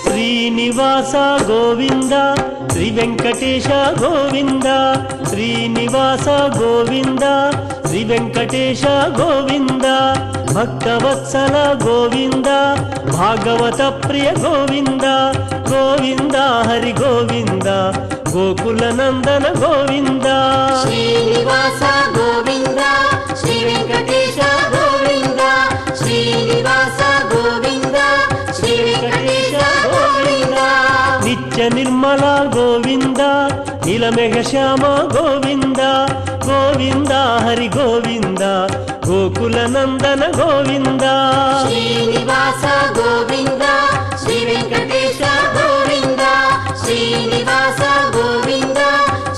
శ్రీనివాస గోవింద శ్రీ వెంకటేశ గోవింద శ్రీనివాస గోవింద శ్రీ వెంకటేశ గోవింద భక్తవత్సల గోవింద భాగవత ప్రియ గోవింద గోవింద హరి గోవింద గోకుల నందన గోవింద శ్రీనివాస గోవింద శ్రీ వెంకటేశ గోవింద శ్రీనివాస గోవింద శ్రీ వెంకటేశ గోవింద నిత్య నిర్మల గోవింద నీలమేఘ శ్యామ గోవింద గోవింద హరి గోవింద గోకుల నందన గోవింద శ్రీనివాస గోవింద శ్రీ వెంకటేశ గోవింద శ్రీనివాస గోవింద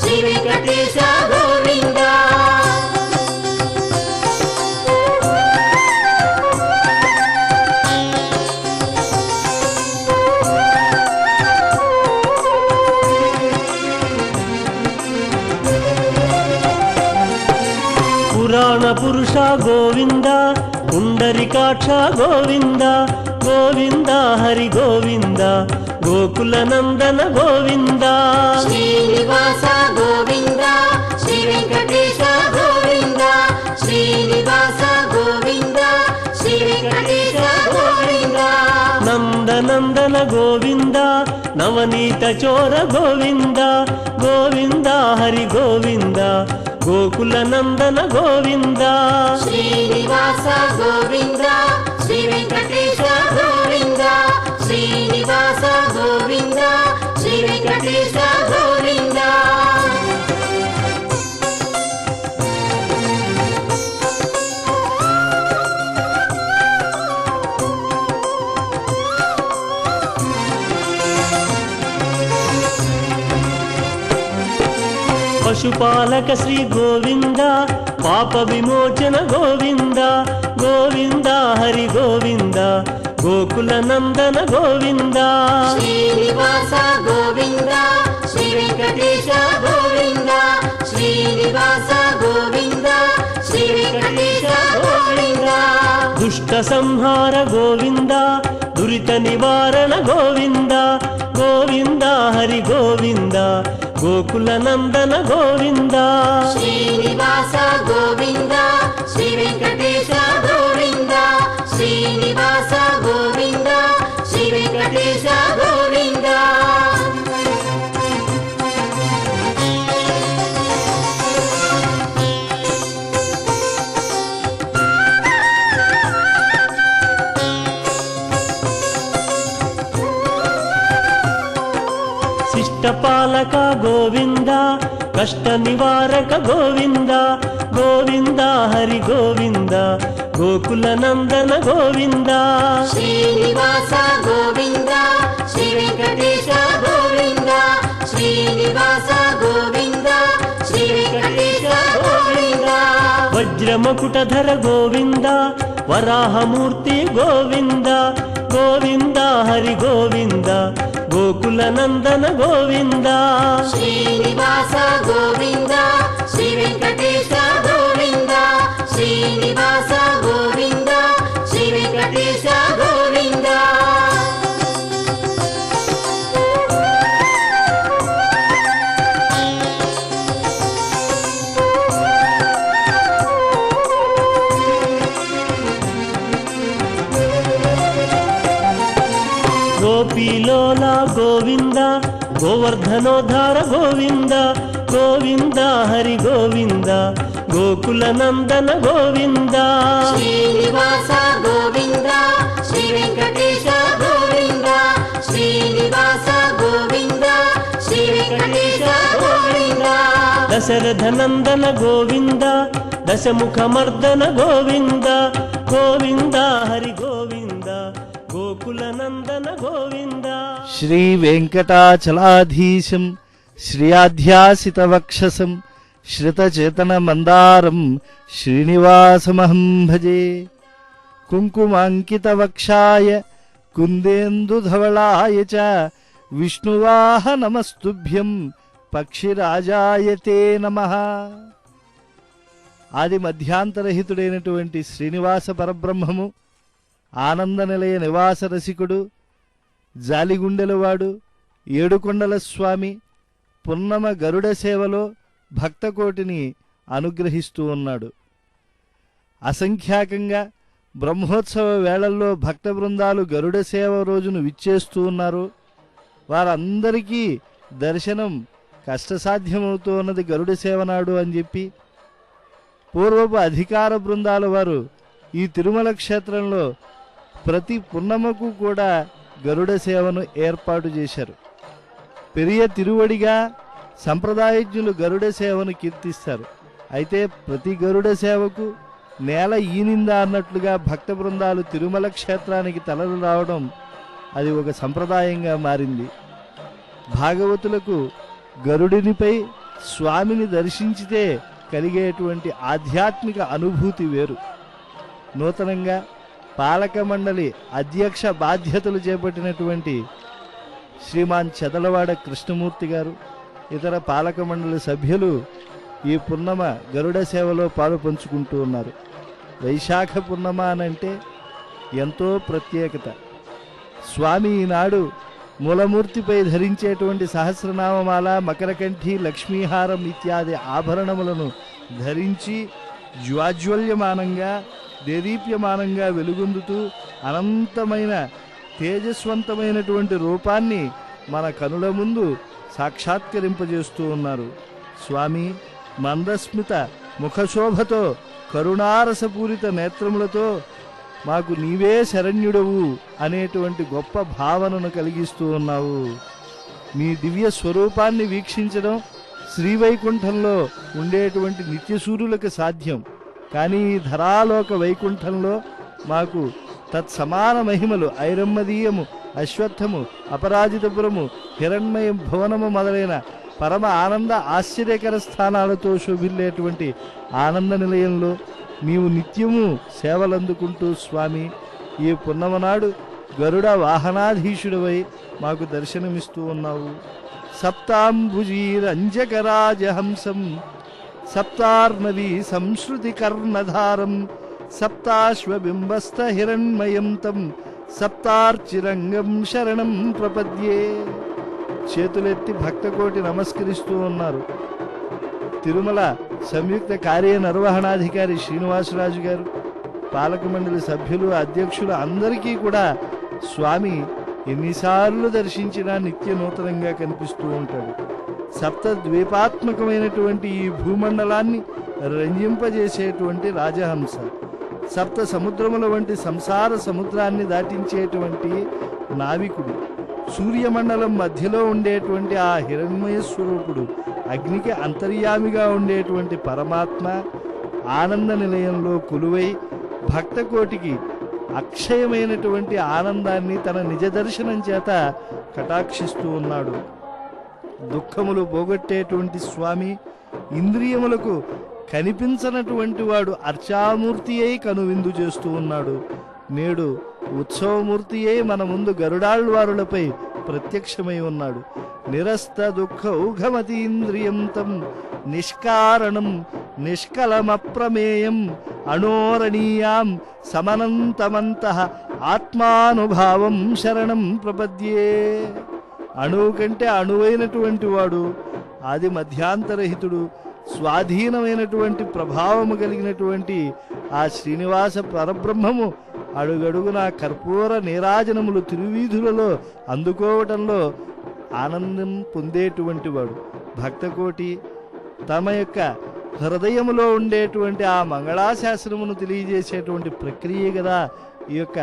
శ్రీ వెంకటేశ గోవింద పురాణ పురుష గోవింద పుండరికాక్ష గోవింద గోవింద హరి గోవింద గోకుల నందన గోవింద శ్రీనివాస గోవింద శ్రీ వెంకటేశ గోవింద శ్రీనివాస గోవింద శ్రీ వెంకటేశ గోవింద నందనందన గోవింద నవనీత చోర గోవింద గోవింద హరి గోవింద గోకుల నందన గోవింద శ్రీనివాస గోవింద శ్రీ వెంకటేశ గోవింద శ్రీనివాస గోవింద శ్రీ వెంకటేశ గోవింద పశుపాలక శ్రీ గోవింద పాప విమోచన గోవింద గోవింద హరి గోవింద గోకుల నందన గోవింద శ్రీనివాస గోవింద శ్రీ వెంకటేశ గోవింద శ్రీనివాస గోవింద శ్రీ వెంకటేశ గోవింద దుష్ట సంహార గోవింద దురిత నివారణ గోవింద గోవింద హరి గోవింద గోకుల నందన గోవింద శ్రీనివాస గోవింద శ్రీ వెంకటేశ గోవింద శ్రీనివాస గోవింద శ్రీ వెంకటేశ గోవింద శిష్టపాలక గోవింద కష్ట నివారక గోవింద గోవింద హరి గోవింద గోకుల నందన గోవింద శ్రీనివాస గోవింద శ్రీ వెంకటేశ గోవింద శ్రీనివాస గోవింద శ్రీ వెంకటేశ గోవింద వజ్రమకుటధర గోవింద వరాహమూర్తి గోవింద గోవింద హరి గోవింద గోకుల నందన గోవింద శ్రీనివాస గోవింద శ్రీ వెంకటేశ గోవింద శ్రీనివాస గోవింద శ్రీ వెంకటేశ గోపీలోలా గోవింద గోవర్ధనోద్ధార గోవింద గోవింద హరి గోవింద గోకుల నందన గోవింద శ్రీనివాస గోవింద శ్రీ వెంకటేశ గోవింద శ్రీనివాస గోవింద శ్రీ వెంకటేశ గోవింద దశరథ నందన గోవింద దశముఖమర్దన గోవింద గోవింద హరి గోవింద గోకుల నందన గోవింద శ్రీ వెంకటాచలాధీశం శ్రియాధ్యాసిత వక్షసం శ్రితచేతన మందారం శ్రీనివాసమహం భజే కుంకుమాంకిత వక్షాయ కుందేందుధవళాయ చ విష్ణువాహ నమస్తుభ్యం పక్షిరాజాయ తే నమః. ఆది మధ్యాంతరహితుడైనటువంటి శ్రీనివాస పరబ్రహ్మము ఆనంద నిలయ నివాస రసికుడు జాలిగుండెలవాడు ఏడుకొండల స్వామి పున్నమ గరుడ సేవలో భక్తకోటిని అనుగ్రహిస్తూ ఉన్నాడు. అసంఖ్యాకంగా బ్రహ్మోత్సవ వేళల్లో భక్త బృందాలు గరుడ సేవ రోజును విచ్చేస్తూ ఉన్నారు. వారందరికీ దర్శనం కష్టసాధ్యమవుతూ ఉన్నది గరుడ సేవ నాడు అని చెప్పి పూర్వపు అధికార బృందాల వారు ఈ తిరుమల క్షేత్రంలో ప్రతి పున్నమకు కూడా గరుడ సేవను ఏర్పాటు చేశారు. పెరియ తిరువడిగా సంప్రదాయజ్ఞులు గరుడ సేవను కీర్తిస్తారు. అయితే ప్రతి గరుడ సేవకు నేల ఈనిందా అన్నట్లుగా భక్త బృందాలు తిరుమల క్షేత్రానికి తలలు రావడం అది ఒక సంప్రదాయంగా మారింది. భాగవతులకు గరుడినిపై స్వామిని దర్శించితే కలిగేటువంటి ఆధ్యాత్మిక అనుభూతి వేరు. నూతనంగా పాలక మండలి అధ్యక్ష బాధ్యతలు చేపట్టినటువంటి శ్రీమాన్ చెదలవాడ కృష్ణమూర్తి గారు ఇతర పాలక మండలి సభ్యులు ఈ పున్నమ గరుడ సేవలో పాలు పంచుకుంటూ ఉన్నారు. వైశాఖ పున్నమ అనంటే ఎంతో ప్రత్యేకత. స్వామి ఈనాడు మూలమూర్తిపై ధరించేటువంటి సహస్రనామమాల మకరకంఠి లక్ష్మీహారం ఇత్యాది ఆభరణములను ధరించి జ్వాజ్వల్యమానంగా దేదీప్యమానంగా వెలుగొందుతూ అనంతమైన తేజస్వంతమైనటువంటి రూపాన్ని మన కనుల ముందు సాక్షాత్కరింపజేస్తూ ఉన్నారు. స్వామి మందస్మిత ముఖశోభతో కరుణారసపూరిత నేత్రములతో మాకు నీవే శరణ్యుడవు అనేటువంటి గొప్ప భావనను కలిగిస్తూ ఉన్నావు. నీ దివ్య స్వరూపాన్ని వీక్షించడం శ్రీవైకుంఠంలో ఉండేటువంటి నిత్యసూరులకు సాధ్యం. కానీ ఈ ధరాలోక వైకుంఠంలో మాకు తత్సమాన మహిమలు ఐరమ్మదీయము అశ్వత్థము అపరాజితపురము హిరణ్మయం భువనము మొదలైన పరమ ఆనంద ఆశ్చర్యకర స్థానాలతో శోభిల్లేటువంటి ఆనంద నిలయంలో నీవు నిత్యము సేవలందుకుంటూ స్వామి ఈ పున్నమనాడు గరుడ వాహనాధీశుడవై మాకు దర్శనమిస్తూ ఉన్నావు. సప్తాంబుజీరంజకరాజహంసం సప్తార్ణవీ సంశ్రుతి కర్ణధారం సప్తాశ్వబింబస్థ హిరణ్మయం తం సప్తార్చిరంగం శరణం ప్రపద్యే. చేతులెత్తి భక్తకోటి నమస్కరిస్తూ ఉన్నారు. తిరుమల సంయుక్త కార్యనిర్వహణాధికారి శ్రీనివాసరాజు గారు, పాలక మండలి సభ్యులు, అధ్యక్షులు అందరికీ కూడా స్వామి ఎన్నిసార్లు దర్శించినా నిత్య నూతనంగా కనిపిస్తూ ఉంటాడు. సప్త ద్వీపాత్మకమైనటువంటి ఈ భూమండలాన్ని రంజింపజేసేటువంటి రాజహంస, సప్త సముద్రముల వంటి సంసార సముద్రాన్ని దాటించేటువంటి నావికుడు, సూర్యమండలం మధ్యలో ఉండేటువంటి ఆ హిరణ్మయ స్వరూపుడు, అగ్నికి అంతర్యామిగా ఉండేటువంటి పరమాత్మ ఆనంద నిలయంలో కొలువై భక్తకోటికి అక్షయమైనటువంటి ఆనందాన్ని తన నిజ దర్శనం చేత కటాక్షిస్తూ ఉన్నాడు. దుఃఖములు పోగొట్టేటువంటి స్వామి ఇంద్రియములకు కనిపించనటువంటి వాడు అర్చామూర్తి అయి కనువిందు చేస్తూ ఉన్నాడు. నేడు ఉత్సవమూర్తి అయి మన ముందు గరుడాళ్వారులపై ప్రత్యక్షమై ఉన్నాడు. నిరస్త దుఃఖ ఊఘమతీంద్రియం తం నిష్కారణం నిష్కలమప్రమేయం అణోరణీయాం సమనంతమంతః ఆత్మానుభావం శరణం ప్రపద్యే. అణువు కంటే అణువైనటువంటి వాడు, ఆది మధ్యాంతరహితుడు, స్వాధీనమైనటువంటి ప్రభావము కలిగినటువంటి ఆ శ్రీనివాస పరబ్రహ్మము అడుగడుగున కర్పూర నీరాజనములు తిరువీధులలో అందుకోవటంలో ఆనందం పొందేటువంటి వాడు భక్తకోటి. తమ యొక్క హృదయములో ఉండేటువంటి ఆ మంగళాశాసనమును తెలియజేసేటువంటి ప్రక్రియ కదా ఈ యొక్క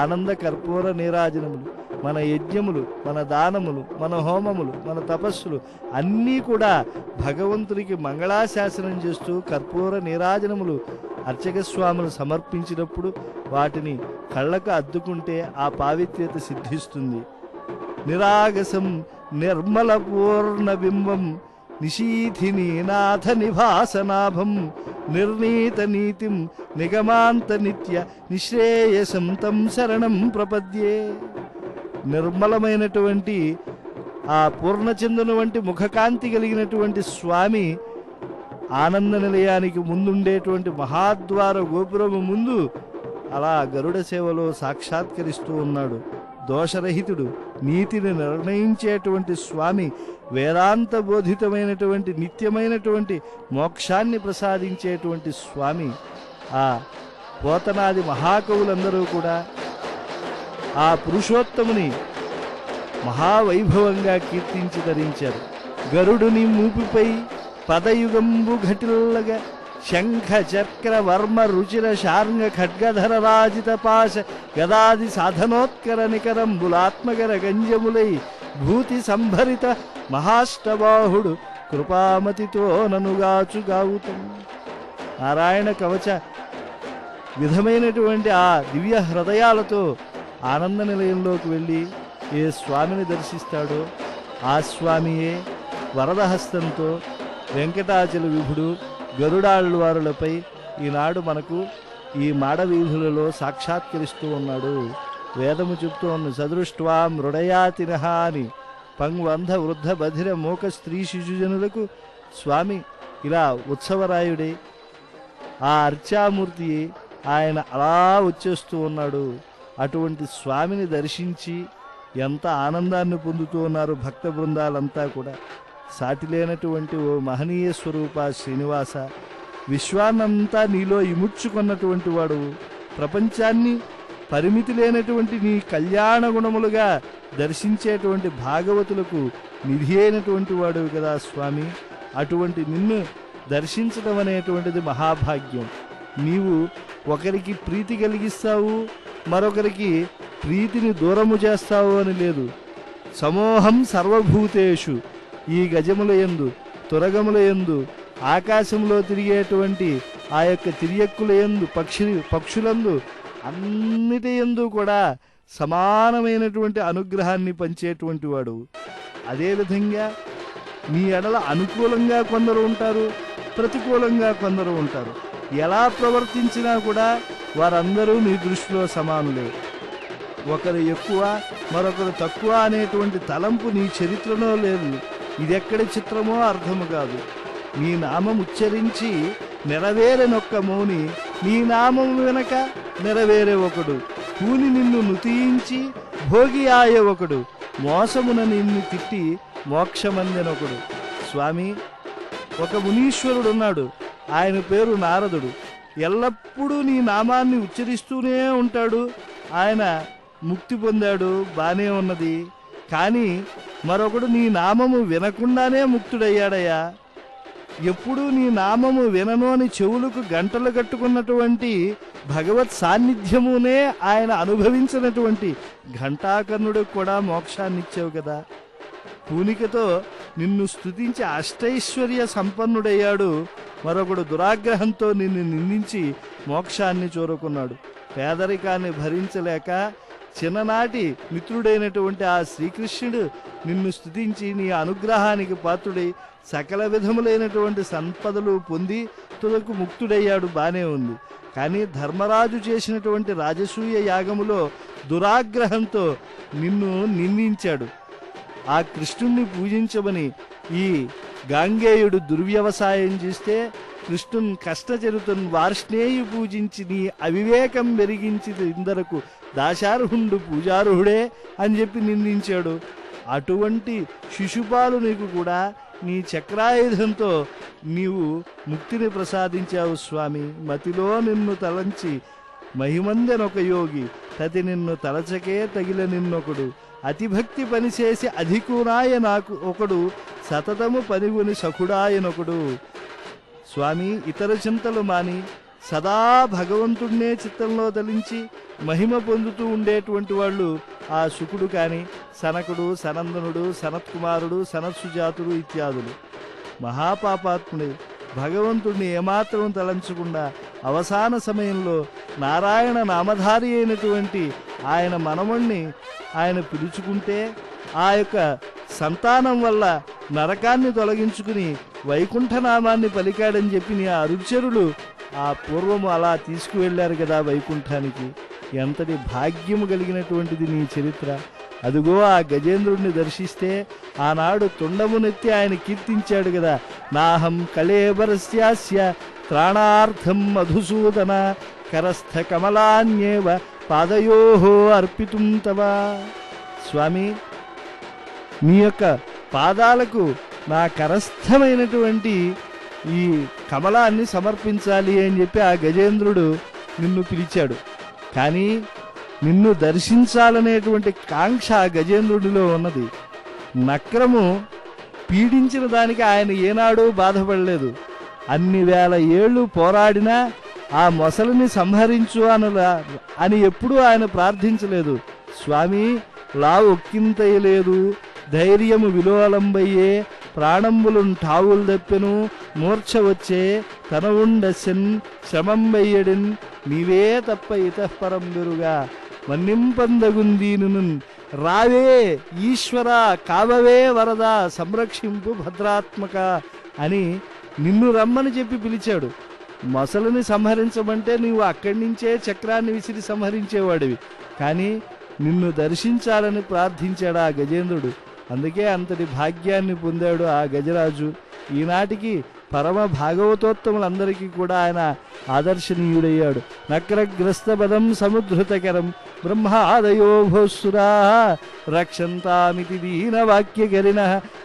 ఆనంద కర్పూర నీరాజనములు. మన యజ్ఞములు, మన దానములు, మన హోమములు, మన తపస్సులు అన్నీ కూడా భగవంతునికి మంగళాశాసనం చేస్తూ కర్పూర నీరాజనములు అర్చక స్వాములు సమర్పించినప్పుడు వాటిని కళ్ళకు అద్దుకుంటే ఆ పావిత్ర్యత సిద్ధిస్తుంది. నిరాగసం నిర్మల పూర్ణ బింబం నిశీథిని నాథ నివాసనాభం నిర్ణీత నీతిం నిగమాంత నిత్య నిశ్రేయసం తం శరణం ప్రపద్యే. నిర్మలమైనటువంటి ఆ పూర్ణచంద్రుని వంటి ముఖకాంతి కలిగినటువంటి స్వామి ఆనంద నిలయానికి ముందుండేటువంటి మహాద్వార గోపురము ముందు అలా గరుడ సేవలో సాక్షాత్కరిస్తూ ఉన్నాడు. దోషరహితుడు, నీతిని నిర్ణయించేటువంటి స్వామి, వేదాంత బోధితమైనటువంటి నిత్యమైనటువంటి మోక్షాన్ని ప్రసాదించేటువంటి స్వామి. ఆ పోతనాది మహాకవులందరూ కూడా ఆ పురుషోత్తముని మహావైభవంగా కీర్తించి ధరించారు. గరుడుని మూపిపై పదయుగంబు ఘటిల్లగా శంఖ చక్ర వర్మ రుచిర శార్ంగ ఖడ్గధర రాజిత పాశ గదాది సాధనోత్కర నికరంబులాత్మకర గంజములై భూతి సంభరిత మహాష్టబాహుడు కృపామతితో ననుగాచుగావుతం. నారాయణ కవచ విధమైనటువంటి ఆ దివ్య హృదయాలతో ఆనంద నిలయంలోకి వెళ్ళి ఏ స్వామిని దర్శిస్తాడో ఆ స్వామియే వరదహస్తంతో వెంకటాచల విభుడు గరుడాళ్వారులపై ఈనాడు మనకు ఈ మాడవీధులలో సాక్షాత్కరిస్తూ ఉన్నాడు. వేదము చెప్తూ ఉన్న సదృష్ట్వా మృడయాతినహ అని పంగ్వంధ వృద్ధ బధిర మూక స్త్రీ శిశుజనులకు స్వామి ఇలా ఉత్సవరాయుడే ఆ అర్చామూర్తి ఆయన అలా వచ్చేస్తూ ఉన్నాడు. అటువంటి స్వామిని దర్శించి ఎంత ఆనందాన్ని పొందుతూ ఉన్నారు భక్త బృందాలంతా కూడా. సాటిలేనటువంటి ఓ మహనీయ స్వరూప శ్రీనివాస, విశ్వాన్నంతా నీలో ఇముడ్చుకున్నటువంటి వాడు, ప్రపంచాన్ని పరిమితి లేనటువంటి నీ కళ్యాణ గుణములుగా దర్శించేటువంటి భాగవతులకు నిధి అయినటువంటి వాడు కదా స్వామి. అటువంటి నిన్ను దర్శించడం అనేటువంటిది మహాభాగ్యం. నీవు ఒకరికి ప్రీతి కలిగిస్తావు, మరొకరికి ప్రీతిని దూరము చేస్తావు అని లేదు. సమోహం సర్వభూతేషు, ఈ గజముల యందు, తురగముల యందు, ఆకాశంలో తిరిగేటువంటి ఆ యొక్క తిరియక్కుల యందు, పక్షులందు అన్నిటి యందు కూడా సమానమైనటువంటి అనుగ్రహాన్ని పంచేటువంటి వాడు. అదేవిధంగా నీ ఎడల అనుకూలంగా కొందరు ఉంటారు, ప్రతికూలంగా కొందరు ఉంటారు. ఎలా ప్రవర్తించినా కూడా వారందరూ నీ దృష్టిలో సమానులే. ఒకరు ఎక్కువ, మరొకరు తక్కువ అనేటువంటి తలంపు నీ చరిత్రలో లేదు. ఇదెక్కడి చిత్రమో అర్థము కాదు. నీ నామం ఉచ్చరించి నెరవేరనొక్క మౌని, నీ నామం వెనక నెరవేరే ఒకడు, కూని నిన్ను నుతియించి భోగి ఆయ ఒకడు, మోసమున నిన్ను తిట్టి మోక్షమందెనొకడు. స్వామి, ఒక మునీశ్వరుడున్నాడు, ఆయన పేరు నారదుడు. ఎల్లప్పుడూ నీ నామాన్ని ఉచ్చరిస్తూనే ఉంటాడు. ఆయన ముక్తి పొందాడు, బానే ఉన్నది. కానీ మరొకడు నీ నామము వినకుండానే ముక్తుడయ్యాడయ్యా. ఎప్పుడూ నీ నామము వినను అని చెవులకు గంటలు కట్టుకున్నటువంటి భగవత్ సాన్నిధ్యమునే ఆయన అనుభవించినటువంటి ఘంటాకర్ణుడికి కూడా మోక్షాన్నిచ్చావు కదా. పూనికతో నిన్ను స్తుతించి అష్టైశ్వర్య సంపన్నుడయ్యాడు. మరొకడు దురాగ్రహంతో నిన్ను నిందించి మోక్షాన్ని చూరుకున్నాడు. పేదరికాన్ని భరించలేక చిన్ననాటి మిత్రుడైనటువంటి ఆ శ్రీకృష్ణుడు నిన్ను స్తుతించి నీ అనుగ్రహానికి పాత్రుడై సకల విధములైనటువంటి సంపదలు పొంది తుదకు ముక్తుడయ్యాడు, బానే ఉంది. కానీ ధర్మరాజు చేసినటువంటి రాజసూయ యాగములో దురాగ్రహంతో నిన్ను నిందించాడు. ఆ కృష్ణుణ్ణి పూజించమని ఈ గాంగేయుడు దుర్వ్యవసాయం చేస్తే కృష్ణున్ కష్టచరుతున్ వార్ష్ణేయు పూజించి నీ అవివేకం వెరిగించి ఇందరకు దాశార్హుండు పూజార్హుడే అని చెప్పి నిందించాడు. అటువంటి శిశుపాలు నీకు కూడా నీ చక్రాయుధంతో నీవు ముక్తిని ప్రసాదించావు స్వామి. మతిలో నిన్ను తలంచి మహిమందెనొక యోగి తతి నిన్ను తలచకే తగిల నిన్నొకడు అతిభక్తి పనిచేసి అధికునాయ నాకు ఒకడు సతతము పనిగుని సఖుడాయనొకడు. స్వామి, ఇతర చింతలు మాని సదా భగవంతుడినే చిత్తంలో తలించి మహిమ పొందుతూ ఉండేటువంటి వాళ్ళు ఆ శుకుడు కాని, సనకుడు, సనందనుడు, సనత్కుమారుడు, సనత్సుజాతుడు ఇత్యాదులు. మహాపాపాత్ముడు భగవంతుడిని ఏమాత్రం తలంచకుండా అవసాన సమయంలో నారాయణ నామధారి అయినటువంటి ఆయన మనమణ్ణి ఆయన పిలుచుకుంటే ఆ యొక్క సంతానం వల్ల నరకాన్ని తొలగించుకుని వైకుంఠనామాన్ని పలికాడని చెప్పి నీ అరుచరులు ఆ పూర్వము అలా తీసుకువెళ్ళారు కదా వైకుంఠానికి. ఎంతటి భాగ్యము కలిగినటువంటిది నీ చరిత్ర. అదుగో ఆ గజేంద్రుడిని దర్శిస్తే ఆనాడు తుండమునెత్తి ఆయన కీర్తించాడు కదా, నాహం కళేబరస్యాస్య త్రాణార్థం మధుసూదన కరస్థ కమలాన్యేవ పాదయోహో అర్పితుం తవ. స్వామి, నీ యొక్క పాదాలకు నా కరస్థమైనటువంటి ఈ కమలాన్ని సమర్పించాలి అని చెప్పి ఆ గజేంద్రుడు నిన్ను పిలిచాడు. కానీ నిన్ను దర్శించాలనేటువంటి కాంక్ష ఆ గజేంద్రుడిలో ఉన్నది. నక్రము పీడించిన దానికి ఆయన ఏనాడూ బాధపడలేదు. అన్ని వేల ఏళ్ళు పోరాడినా ఆ మొసలిని సంహరించు అని ఎప్పుడూ ఆయన ప్రార్థించలేదు. స్వామి, లావొక్కింతయలేదు, ధైర్యము విలోలంబయ్యే, ప్రాణంబులున్ ఠావులు దప్పెను, మూర్ఛ వచ్చే, తన ఉండెన్ శ్రమంబయ్యడిన్, నీవే తప్ప ఇతఃపరం బెరుగా మన్నింపందగుందీను రావే ఈశ్వర కావవే వరద సంరక్షింపు భద్రాత్మక అని నిన్ను రమ్మని చెప్పి పిలిచాడు. మొసలిని సంహరించమంటే నీవు అక్కడి నుంచే చక్రాన్ని విసిరి సంహరించేవాడివి. కానీ నిన్ను దర్శించాలని ప్రార్థించాడు ఆ గజేంద్రుడు. అందుకే అంతటి భాగ్యాన్ని పొందాడు ఆ గజరాజు. ఈనాటికి పరమ భాగవతోత్తములందరికీ కూడా ఆయన ఆదర్శనీయుడయ్యాడు. నక్రగ్రస్త పదం సముద్ధృతకరం బ్రహ్మాదయో భోస్సురా రక్షంతామితి దీనవాక్యకరిణ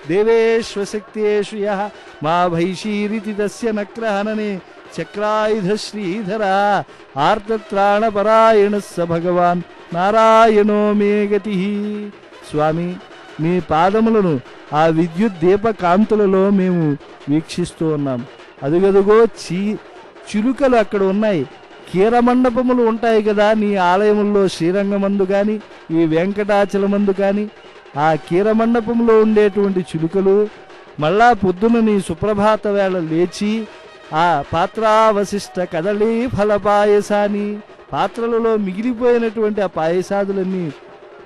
దేవేశ్వశక్తేషు యః మా భైషీరితి తస్య నక్రహననే చక్రాయుధ శ్రీధర ఆర్తత్రాణపరాయణ స భగవాన్ నారాయణో మే గతి. స్వామి, నీ పాదములను ఆ విద్యుత్ దీప కాంతులలో మేము వీక్షిస్తూ ఉన్నాం. అదుగదుగో చిలుకలు అక్కడ ఉన్నాయి. కీరమండపములు ఉంటాయి కదా నీ ఆలయముల్లో, శ్రీరంగమందు కానీ ఈ వెంకటాచలమందు కానీ. ఆ కీరమండపంలో ఉండేటువంటి చిలుకలు మళ్ళా పొద్దున నీ సుప్రభాత వేళ లేచి ఆ పాత్రావశిష్ట కదళీ ఫల పాయసాన్ని, పాత్రలలో మిగిలిపోయినటువంటి ఆ పాయసాదులన్నీ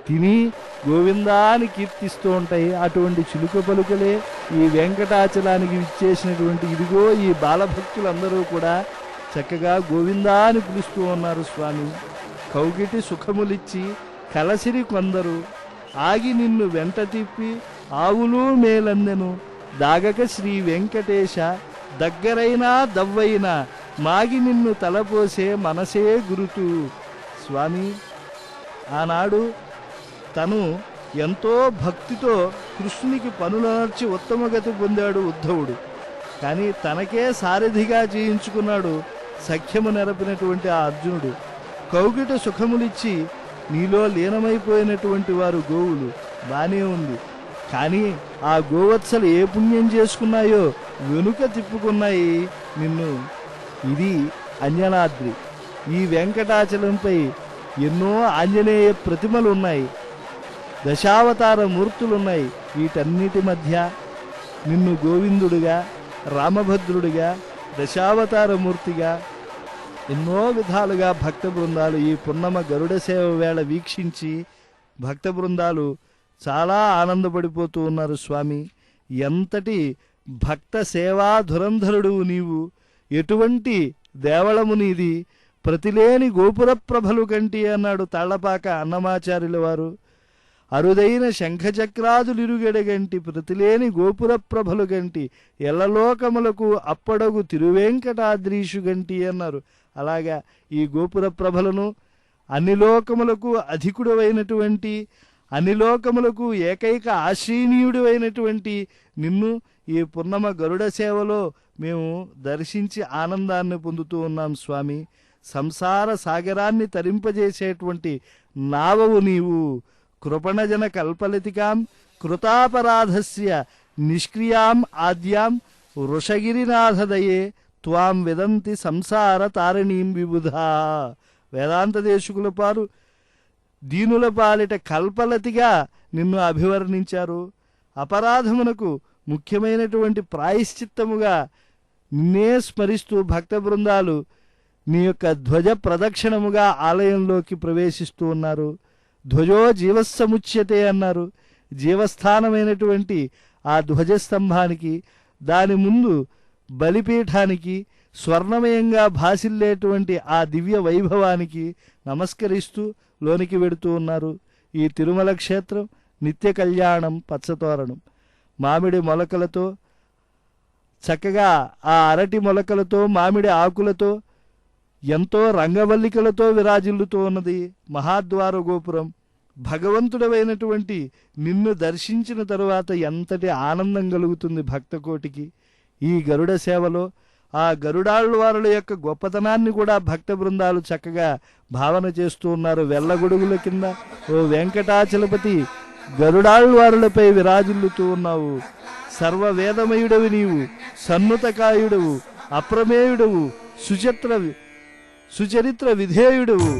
తిని గోవిందా అని కీర్తిస్తూ ఉంటాయి. అటువంటి చిలుక పలుకలే ఈ వెంకటాచలానికి ఇచ్చేసినటువంటి ఇదిగో ఈ బాలభక్తులందరూ కూడా చక్కగా గోవిందా అని పిలుస్తూ ఉన్నారు. స్వామి, కౌగిటి సుఖములిచ్చి కలసిరి కొందరు ఆగి నిన్ను వెంట తిప్పి ఆవులు మేలందెను దాగక శ్రీ వెంకటేశ దగ్గరైనా దవ్వైనా మాగి నిన్ను తలపోసే మనసే గురుతు. స్వామి, ఆనాడు తను ఎంతో భక్తితో కృష్ణునికి పనులనర్చి ఉత్తమగతి పొందాడు ఉద్ధవుడు. కానీ తనకే సారథిగా చేయించుకున్నాడు సఖ్యము నెరపినటువంటి ఆ అర్జునుడు. కౌగిట సుఖములిచ్చి నీలో లీనమైపోయినటువంటి వారు గోవులు. బానే ఉంది, కానీ ఆ గోవత్సలు ఏ పుణ్యం చేసుకున్నాయో వెనుక తిప్పుకున్నాయి నిన్ను. ఇది అంజనాద్రి. ఈ వెంకటాచలంపై ఎన్నో ఆంజనేయ ప్రతిమలు ఉన్నాయి, దశావతార మూర్తులున్నాయి. వీటన్నిటి మధ్య నిన్ను గోవిందుడిగా, రామభద్రుడిగా, దశావతార మూర్తిగా ఎన్నో విధాలుగా భక్త బృందాలు ఈ పున్నమ గరుడ సేవ వేళ వీక్షించి భక్త బృందాలు చాలా ఆనందపడిపోతూ ఉన్నారు. స్వామి, ఎంతటి భక్త సేవా ధురంధరుడు నీవు, ఎటువంటి దేవళము నీది, ప్రతిలేని గోపుర ప్రభలు కంటి అన్నాడు తాళ్లపాక అన్నమాచార్యుల వారు. అరుదైన శంఖచక్రాదులిరుగెడగంటి ప్రతిలేని గోపుర ప్రభలు గంటి ఎల్లలోకములకు అప్పడగు తిరువెంకటాద్రీషు గంటి అన్నారు. అలాగా ఈ గోపుర ప్రభలను అన్ని లోకములకు అధికుడవైనటువంటి, అన్ని లోకములకు ఏకైక ఆశ్రయనీయుడు అయినటువంటి నిన్ను ఈ పున్నమ గరుడ సేవలో మేము దర్శించి ఆనందాన్ని పొందుతూ ఉన్నాం. స్వామి, సంసార సాగరాన్ని తరింపజేసేటువంటి నావవు నీవు. కృపణజన కల్పలతికాం కృతాపరాధస్య నిష్క్రియాం ఆద్యాం వృషగిరినాథదయే త్వాం విదంతి సంసార తారిణీం విబుధా. వేదాంత దేశకుల పారు దీనుల పాలిట కల్పలతిగా నిన్ను అభివర్ణించారు. అపరాధమునకు ముఖ్యమైనటువంటి ప్రాయశ్చిత్తముగా నిన్నే స్మరిస్తూ భక్త బృందాలు నీ యొక్క ధ్వజ ప్రదక్షిణముగా ఆలయంలోకి ప్రవేశిస్తూ ఉన్నారు. ధ్వజో జీవస్సముచ్యతే అన్నారు. జీవస్థానమైనటువంటి ఆ ధ్వజస్తంభానికి, దాని ముందు బలిపీఠానికి, స్వర్ణమయంగా భాసిల్లేటువంటి ఆ దివ్య వైభవానికి నమస్కరిస్తూ లోనికి వెడుతూ ఉన్నారు. ఈ తిరుమల క్షేత్రం నిత్య కళ్యాణం, పచ్చతోరణం, మామిడి మొలకలతో, చక్కగా ఆ అరటి మొలకలతో, మామిడి ఆకులతో, ఎంతో రంగవల్లికలతో విరాజిల్లుతూ ఉన్నది మహాద్వార గోపురం. భగవంతుడవైనటువంటి నిన్ను దర్శించిన తరువాత ఎంతటి ఆనందం కలుగుతుంది భక్తకోటికి. ఈ గరుడ సేవలో ఆ గరుడాళ్వారుల యొక్క గొప్పతనాన్ని కూడా భక్త బృందాలు చక్కగా భావన చేస్తూ ఉన్నారు. వెళ్ళగొడుగుల కింద ఓ వెంకటాచలపతి గరుడాళ్వారులపై విరాజిల్లుతూ ఉన్నావు. సర్వవేదమయుడవి నీవు, సన్నుతకాయుడవు, అప్రమేయుడవు, సుచరిత్ర విధేయుడవు.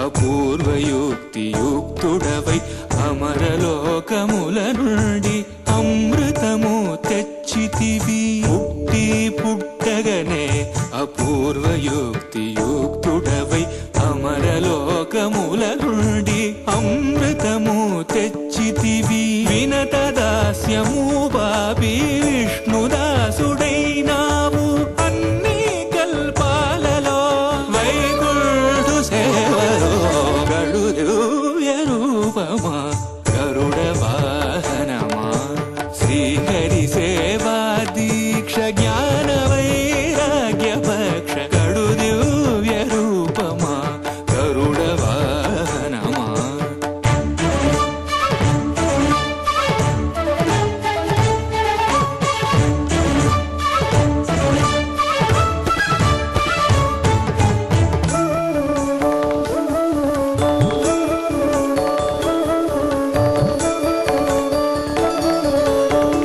అపూర్వయుక్తియుక్తుడవై అమరలోకముల నుండి అమృతము తెచ్చితివి. పుట్టి పుట్టగనే అపూర్వయుక్తియుక్తుడవై అమరలోకముల నుండి అమృతము తెచ్చితివి. వినత దాస్యము బాబి విష్ణుదాసుడైనావు. అన్ని కల్పాలలో వైకుంఠు సేవలో గడు దివ్య రూపమా గరుడ వాహనమా శ్రీహరి సేవా దీక్ష జ్ఞాన వైరాగ్య పక్ష గడు దివ్య రూపమా గరుడ వాహనమా.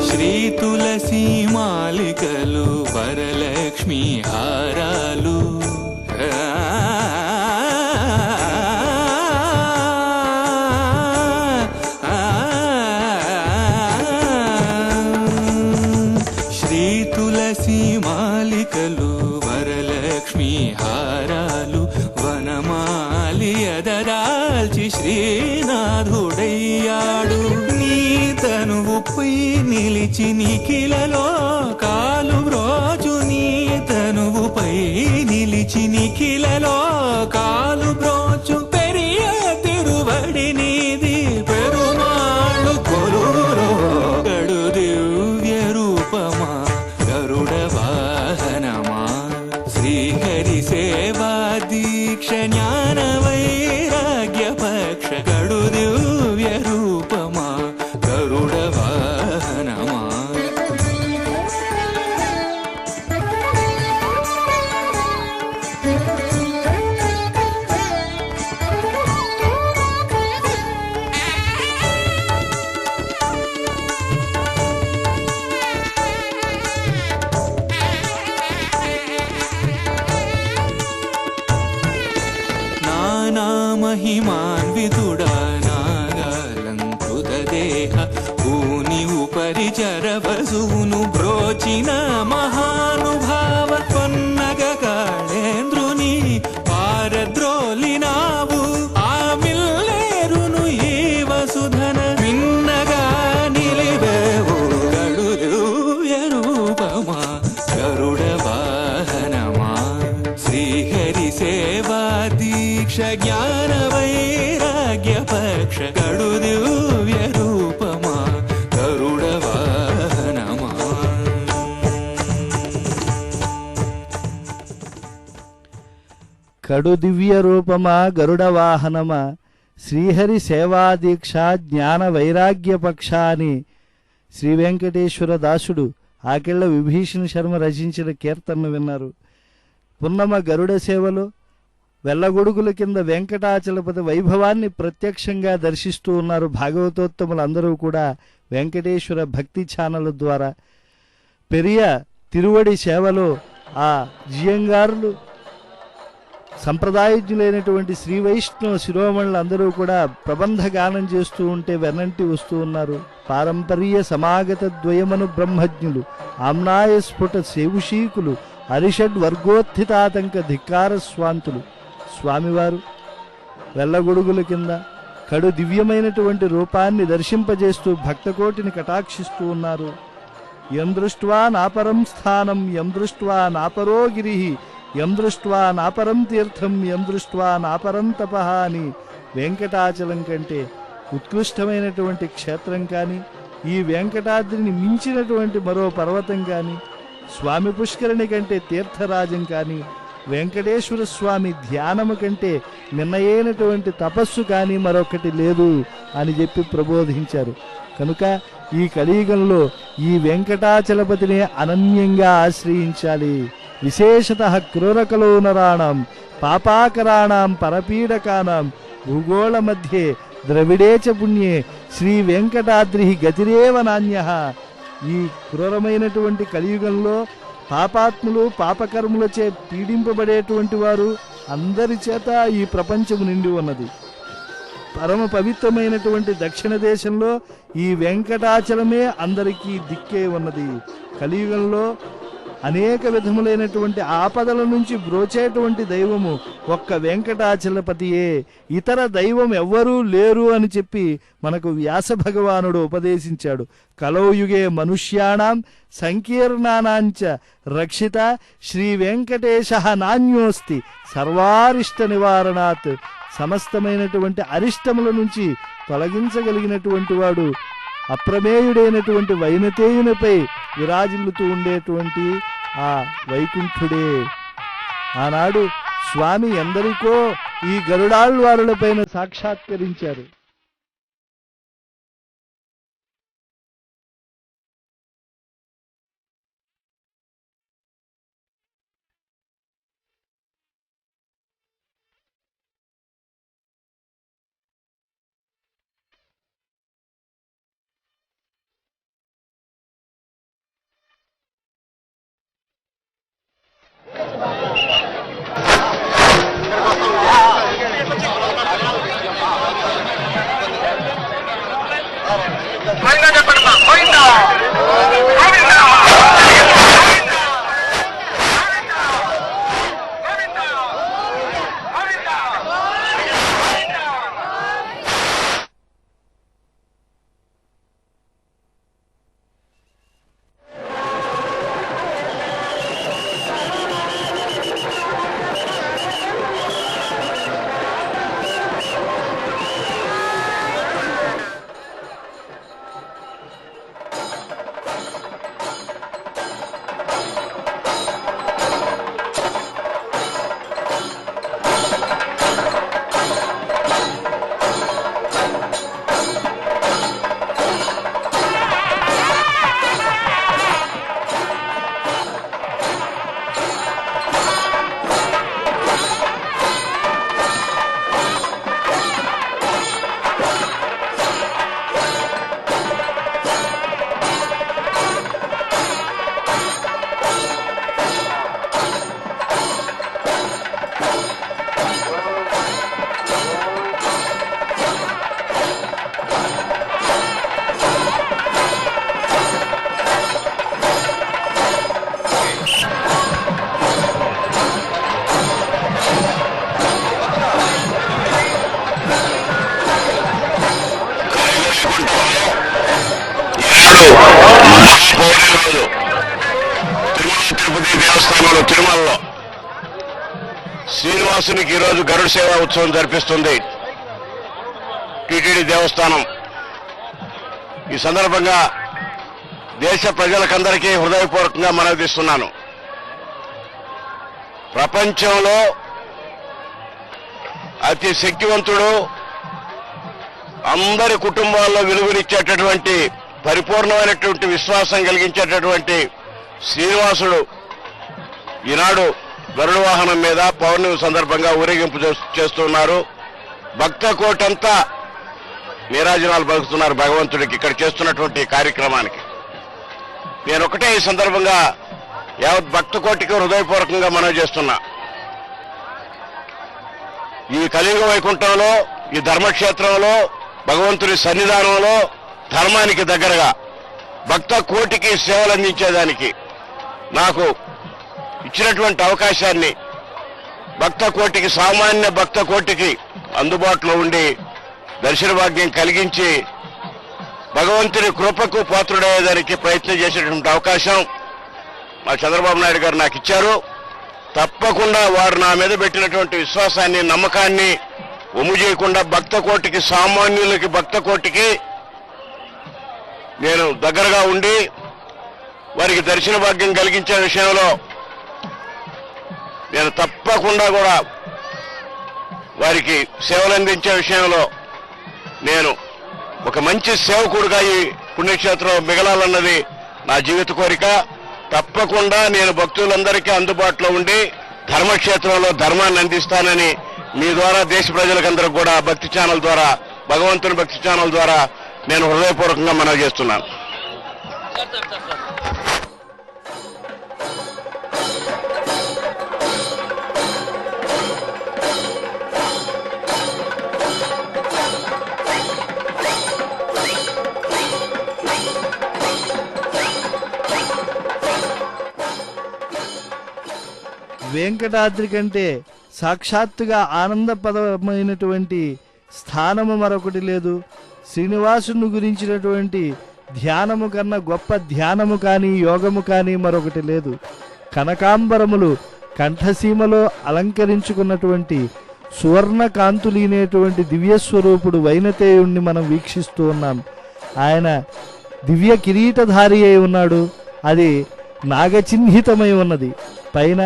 శ్రీ తులసి మాలికలు వరలక్ష్మి హారాలు శ్రీ తులసి మాలికలు వరలక్ష్మి హారాలు వనమాలి ఎదరాల్చి శ్రీనాథుడయ్యాడు. నీ తనువుపై నిలిచి నిఖిలలో కాలు బ్రోచు. నీ తనువుపై నిలిచి నిఖిలలో కాలు బ్రోచు. పెరియ తిరువడి నీది పెరుమాళ్ళు కొలురో గడు దివ్య రూపమా గరుడ వాహనమా శ్రీహరి సేవా దీక్ష జ్ఞాన వైరాగ్య పక్ష గడు దివ్య రూపమా గరుడ వాహనమా. రక్ష కడు దివ్య రూపమా గరుడ వాహనమా. కడు దివ్య రూపమా గరుడ వాహనమా శ్రీహరి సేవాదీక్ష జ్ఞాన వైరాగ్య పక్ష అని శ్రీ వెంకటేశ్వర దాసుడు ఆకెళ్ల విభీషణ శర్మ రచించిన కీర్తనను విన్నారు. పున్నమ గరుడ సేవలో వెల్లగొడుగుల కింద వెంకటాచలపతి వైభవాన్ని ప్రత్యక్షంగా దర్శిస్తూ ఉన్నారు భాగవతోత్తములందరూ కూడా వెంకటేశ్వర భక్తి ఛానల్ ద్వారా. పెరియ తిరువడి సేవలో ఆ జియంగారులు సంప్రదాయజ్ఞులైనటువంటి శ్రీ వైష్ణవ శిరోమణులు అందరూ కూడా ప్రబంధ గానం చేస్తూ ఉంటే వెన్నంటి వస్తూ ఉన్నారు. పారంపర్య సమాగత ద్వయమను బ్రహ్మజ్ఞులు ఆమ్నాయ స్ఫుట సేవుషీకులు అరిషడ్ వర్గోత్థితాతంక ధిక్కార స్వాంతులు స్వామివారు వెల్లగొడుగుల కింద కడు దివ్యమైనటువంటి రూపాన్ని దర్శింపజేస్తూ భక్తకోటిని కటాక్షిస్తూ ఉన్నారు. యం దృష్ట్వా నాపరం స్థానం యం దృష్ట్వా నాపరో గిరిః యం దృష్ట్వా నాపరం తీర్థం యం దృష్ట్వా నాపరం తపః అని వెంకటాచలం కంటే ఉత్కృష్టమైనటువంటి క్షేత్రం కానీ, ఈ వెంకటాద్రిని మించినటువంటి మరో పర్వతం కానీ, స్వామి పుష్కరిణి కంటే తీర్థరాజం కానీ, వెంకటేశ్వర స్వామి ధ్యానము కంటే నిన్నయైనటువంటి తపస్సు కానీ మరొకటి లేదు అని చెప్పి ప్రబోధించారు. కనుక ఈ కలియుగంలో ఈ వెంకటాచలపతిని అనన్యంగా ఆశ్రయించాలి. విశేషత క్రూరకలో నరాణం పాపాకరాణం పరపీడకానాం భూగోళ మధ్యే ద్రవిడే చ పుణ్యే శ్రీ వెంకటాద్రి గతిరేవ నాణ్యః. ఈ క్రూరమైనటువంటి కలియుగంలో పాపాత్ములు పాపకర్ములచే పీడింపబడేటువంటి వారు అందరి చేత ఈ ప్రపంచము నిండి ఉన్నది. పరమ పవిత్రమైనటువంటి దక్షిణ దేశంలో ఈ వెంకటాచలమే అందరికీ దిక్కే ఉన్నది. కలియుగంలో అనేక విధములైనటువంటి ఆపదల నుంచి బ్రోచేటువంటి దైవము ఒక్క వెంకటాచలపతియే, ఇతర దైవం ఎవ్వరూ లేరు అని చెప్పి మనకు వ్యాస భగవానుడు ఉపదేశించాడు. కలౌయుగే మనుష్యాణం సంకీర్ణానాంచ రక్షిత శ్రీ వెంకటేశ నాణ్యోస్తి సర్వారిష్ట నివారణాత్. సమస్తమైనటువంటి అరిష్టముల నుంచి తొలగించగలిగినటువంటి వాడు అప్రమేయుడైనటువంటి వైనతేయునిపై విరాజిల్లుతూ ఉండేటువంటి ఆ వైకుంఠుడే. ఆనాడు స్వామి ఎందరికో ఈ గరుడాళ్వారులపైన సాక్షాత్కరించారు. తిరుపతి దేవస్థానంలో తిరుమలలో శ్రీనివాసునికి ఈరోజు గరుడ సేవా ఉత్సవం జరిపిస్తుంది టీటీడీ దేవస్థానం. ఈ సందర్భంగా దేశ ప్రజలకందరికీ హృదయపూర్వకంగా మనవిస్తున్నాను. ప్రపంచంలో అతి శక్తివంతుడు, అందరి కుటుంబాల్లో వెలుగునిచ్చేటటువంటి పరిపూర్ణమైనటువంటి విశ్వాసం కలిగించేటటువంటి శ్రీనివాసుడు ఈనాడు గరుడ వాహనం మీద పౌర్ణమి సందర్భంగా ఊరేగింపు చేస్తున్నారు. భక్త కోటంతా నీరాజనాలు పలుకుతున్నారు భగవంతుడికి ఇక్కడ చేస్తున్నటువంటి కార్యక్రమానికి. నేను ఒకటే ఈ సందర్భంగా యావత్ భక్త కోటికి హృదయపూర్వకంగా మనవి చేస్తున్నా. ఈ కలియుగ వైకుంఠంలో, ఈ ధర్మక్షేత్రంలో, భగవంతుడి సన్నిధానంలో ధర్మానికి దగ్గరగా భక్త కోటికి సేవలు అందించేదానికి నాకు ఇచ్చినటువంటి అవకాశాన్ని భక్త కోటికి, సామాన్య భక్త కోటికి అందుబాటులో ఉండి దర్శన భాగ్యం కలిగించి భగవంతుని కృపకు పాత్రుడయ్యేదానికి ప్రయత్నం చేసేటువంటి అవకాశం మా చంద్రబాబు నాయుడు గారు నాకు ఇచ్చారు. తప్పకుండా వారు నా మీద పెట్టినటువంటి విశ్వాసాన్ని, నమ్మకాన్ని ఒమ్ము చేయకుండా భక్త కోటికి, సామాన్యులకి భక్త కోటికి నేను దగ్గరగా ఉండి వారికి దర్శన భాగ్యం కలిగించే విషయంలో నేను తప్పకుండా కూడా వారికి సేవలు అందించే విషయంలో నేను ఒక మంచి సేవకుడుగా ఈ పుణ్యక్షేత్రం మిగలాలన్నది నా జీవిత కోరిక. తప్పకుండా నేను భక్తులందరికీ అందుబాటులో ఉండి ధర్మక్షేత్రంలో ధర్మాన్ని అందిస్తానని మీ ద్వారా దేశ ప్రజలకందరికీ కూడా భక్తి ఛానల్ ద్వారా, భగవంతుని భక్తి ఛానల్ ద్వారా నేను హృదయపూర్వకంగా మనవి చేస్తున్నాను. వెంకటాద్రి కంటే సాక్షాత్తుగా ఆనందపదమైనటువంటి స్థానము మరొకటి లేదు. శ్రీనివాసుని గురించినటువంటి ధ్యానము కన్నా గొప్ప ధ్యానము కానీ, యోగము కానీ మరొకటి లేదు. కనకాంబరములు కంఠసీమలో అలంకరించుకున్నటువంటి సువర్ణ కాంతులీనేటువంటి దివ్యస్వరూపుడు వైనతేయుణ్ణి మనం వీక్షిస్తూ ఉన్నాం. ఆయన దివ్య కిరీటధారి అయి ఉన్నాడు. అది నాగచిహ్నితమై ఉన్నది. పైన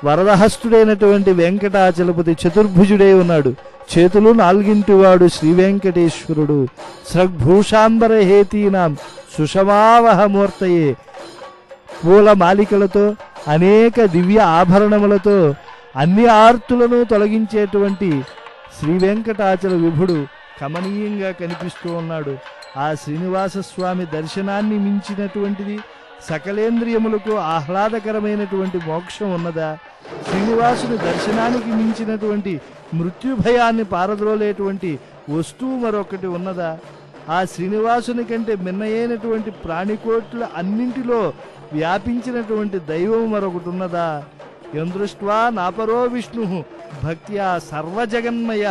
వరదహస్తుడైనటువంటి వెంకటాచలపతి చతుర్భుజుడై ఉన్నాడు. చేతులు నాలుగింటివాడు శ్రీ వెంకటేశ్వరుడు. స్రగ్భూషాంబర హేతీనాం సుషమావహమూర్తయే. పూల మాలికలతో, అనేక దివ్య ఆభరణములతో అన్ని ఆర్తులను తొలగించేటువంటి శ్రీ వెంకటాచల విభుడు కమనీయంగా కనిపిస్తూ ఉన్నాడు. ఆ శ్రీనివాస స్వామి దర్శనాన్ని మించినటువంటిది సకలేంద్రియములకు ఆహ్లాదకరమైనటువంటి మోక్షం ఉన్నదా? శ్రీనివాసుని దర్శనానికి మించినటువంటి మృత్యుభయాన్ని పారద్రోలేటువంటి వస్తువు మరొకటి ఉన్నదా? ఆ శ్రీనివాసుని కంటే మిన్నయైనటువంటి ప్రాణికోట్ల అన్నింటిలో వ్యాపించినటువంటి దైవం మరొకటి ఉన్నదా? యందృష్ట్వా నాపరో విష్ణు భక్త్యా సర్వజగన్మయ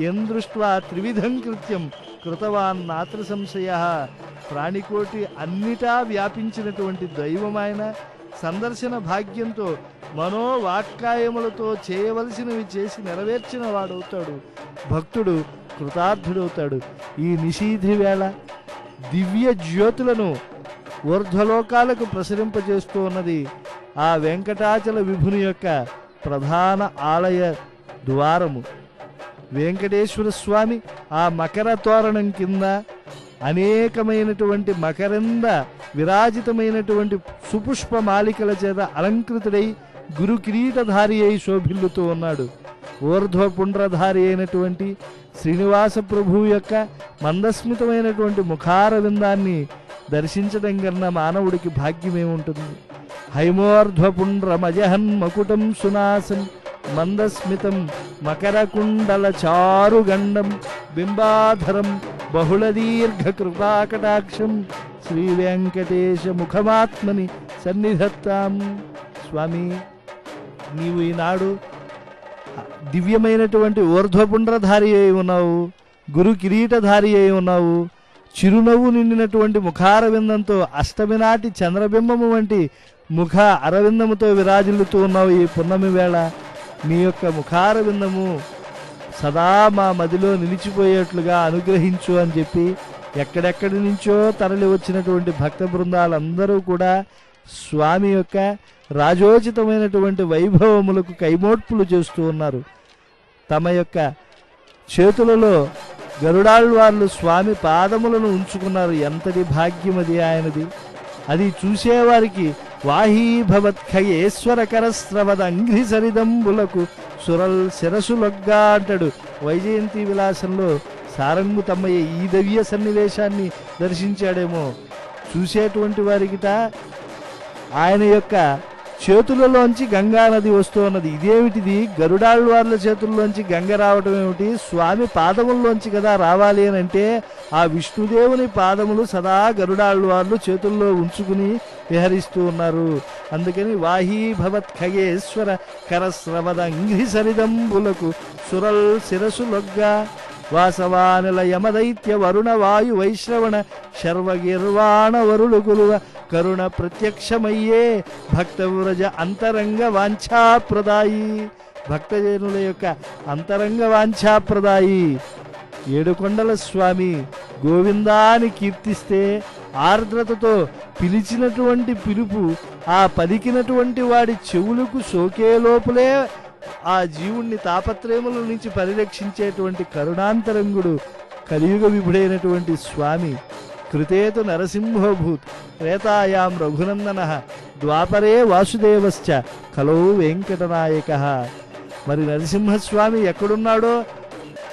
యందృష్ట్వా త్రివిధం కృత్యం కృతవాన్ నాత్ర సంశయ. ప్రాణికోటి అన్నిటా వ్యాపించినటువంటి దైవమైన సందర్శన భాగ్యంతో మనోవాక్కాయములతో చేయవలసినవి చేసి నెరవేర్చిన వాడవుతాడు. భక్తుడు కృతార్థుడవుతాడు. ఈ నిషీధి వేళ దివ్య జ్యోతులను ఊర్ధ్వలోకాలకు ప్రసరింపజేస్తూ ఉన్నది ఆ వెంకటాచల విభుని యొక్క ప్రధాన ఆలయ ద్వారము. వెంకటేశ్వర స్వామి ఆ మకర తోరణం కింద అనేకమైనటువంటి మకరంద విరాజితమైనటువంటి సుపుష్ప మాలికల చేత అలంకృతుడై గురు కిరీటధారి అయి శోభిల్లుతూ ఉన్నాడు. ఊర్ధ్వపుండ్రధారి అయినటువంటి శ్రీనివాస ప్రభువు యొక్క మందస్మితమైనటువంటి ముఖార విందాన్ని దర్శించడం కన్నా మానవుడికి భాగ్యమేముంటుంది? హైమోర్ధ్వపుండ్రమజహన్ మకుటం సునాసం మందస్మితం మకరకుండల చారుగండం బింబాధరం బహుళదీర్ఘ కృపాకటాక్షం శ్రీ వెంకటేశ ముఖమాత్మని సన్నిధత్తాం. స్వామి, నీవు ఈనాడు దివ్యమైనటువంటి ఊర్ధ్వపుండ్రధారి అయి ఉన్నావు, గురు కిరీటధారి అయి ఉన్నావు. చిరునవ్వు నిండినటువంటి ముఖార విందంతో అష్టమి నాటి చంద్రబింబము వంటి ముఖ అరవిందముతో విరాజిల్లుతూ ఉన్నావు. ఈ పున్నమి వేళ నీ యొక్క ముఖార విందము సదా మా మదిలో నిలిచిపోయేట్లుగా అనుగ్రహించు అని చెప్పి ఎక్కడెక్కడి నుంచో తరలి వచ్చినటువంటి భక్త బృందాలందరూ కూడా స్వామి యొక్క రాజోచితమైనటువంటి వైభవములకు కైమోడ్పులు చేస్తూ ఉన్నారు. తమ యొక్క చేతులలో గరుడాళ్వార్లు స్వామి పాదములను ఉంచుకున్నారు. ఎంతటి భాగ్యం అది ఆయనది. అది చూసేవారికి వాహీభవత్ఖయేశ్వర కరస్రవద అంఘ్రి సరిదంబులకు సురల్ శిరసులొగ్గా అంటాడు వైజయంతి విలాసంలో సారంగు తమ్మయ్య. ఈ దివ్య సన్నివేశాన్ని దర్శించాడేమో. చూసేటువంటి వారికిట ఆయన యొక్క చేతులలోంచి గంగా నది వస్తూ ఉన్నది. ఇదేమిటిది? గరుడాళ్వార్ల చేతుల్లోంచి గంగ రావటం ఏమిటి? స్వామి పాదముల్లోంచి కదా రావాలి అని అంటే ఆ విష్ణుదేవుని పాదములు సదా గరుడాళ్వార్లు చేతుల్లో ఉంచుకుని విహరిస్తూ ఉన్నారు. అందుకని వాహీభవత్ ఖగేశ్వర కరస్రవద అంఘ్రి సరిదంబులకు సురల్ శిరసులొగ్గా వాసవానల యమదైత్య వరుణ వాయు వైశ్రవణ శర్వగిర్వాణ వరుడు కులువ కరుణ ప్రత్యక్షమయ్యే భక్తవ్రజ అంతరంగ వాంఛాప్రదాయి. భక్తజనుల యొక్క అంతరంగ వాంఛాప్రదాయి ఏడుకొండల స్వామి గోవిందాని కీర్తిస్తే ఆర్ద్రతతో పిలిచినటువంటి పిలుపు ఆ పలికినటువంటి వాడి చెవులకు సోకే లోపలే ఆ జీవుణ్ణి తాపత్రయముల నుంచి పరిరక్షించేటువంటి కరుణాంతరంగుడు కలియుగ విభుడైనటువంటి స్వామి. కృతేతు నరసింహోభూత్ త్రేతాయాం రఘునందన ద్వాపరే వాసుదేవశ్చ కలౌ వెంకటనాయక. మరి నరసింహస్వామి ఎక్కడున్నాడో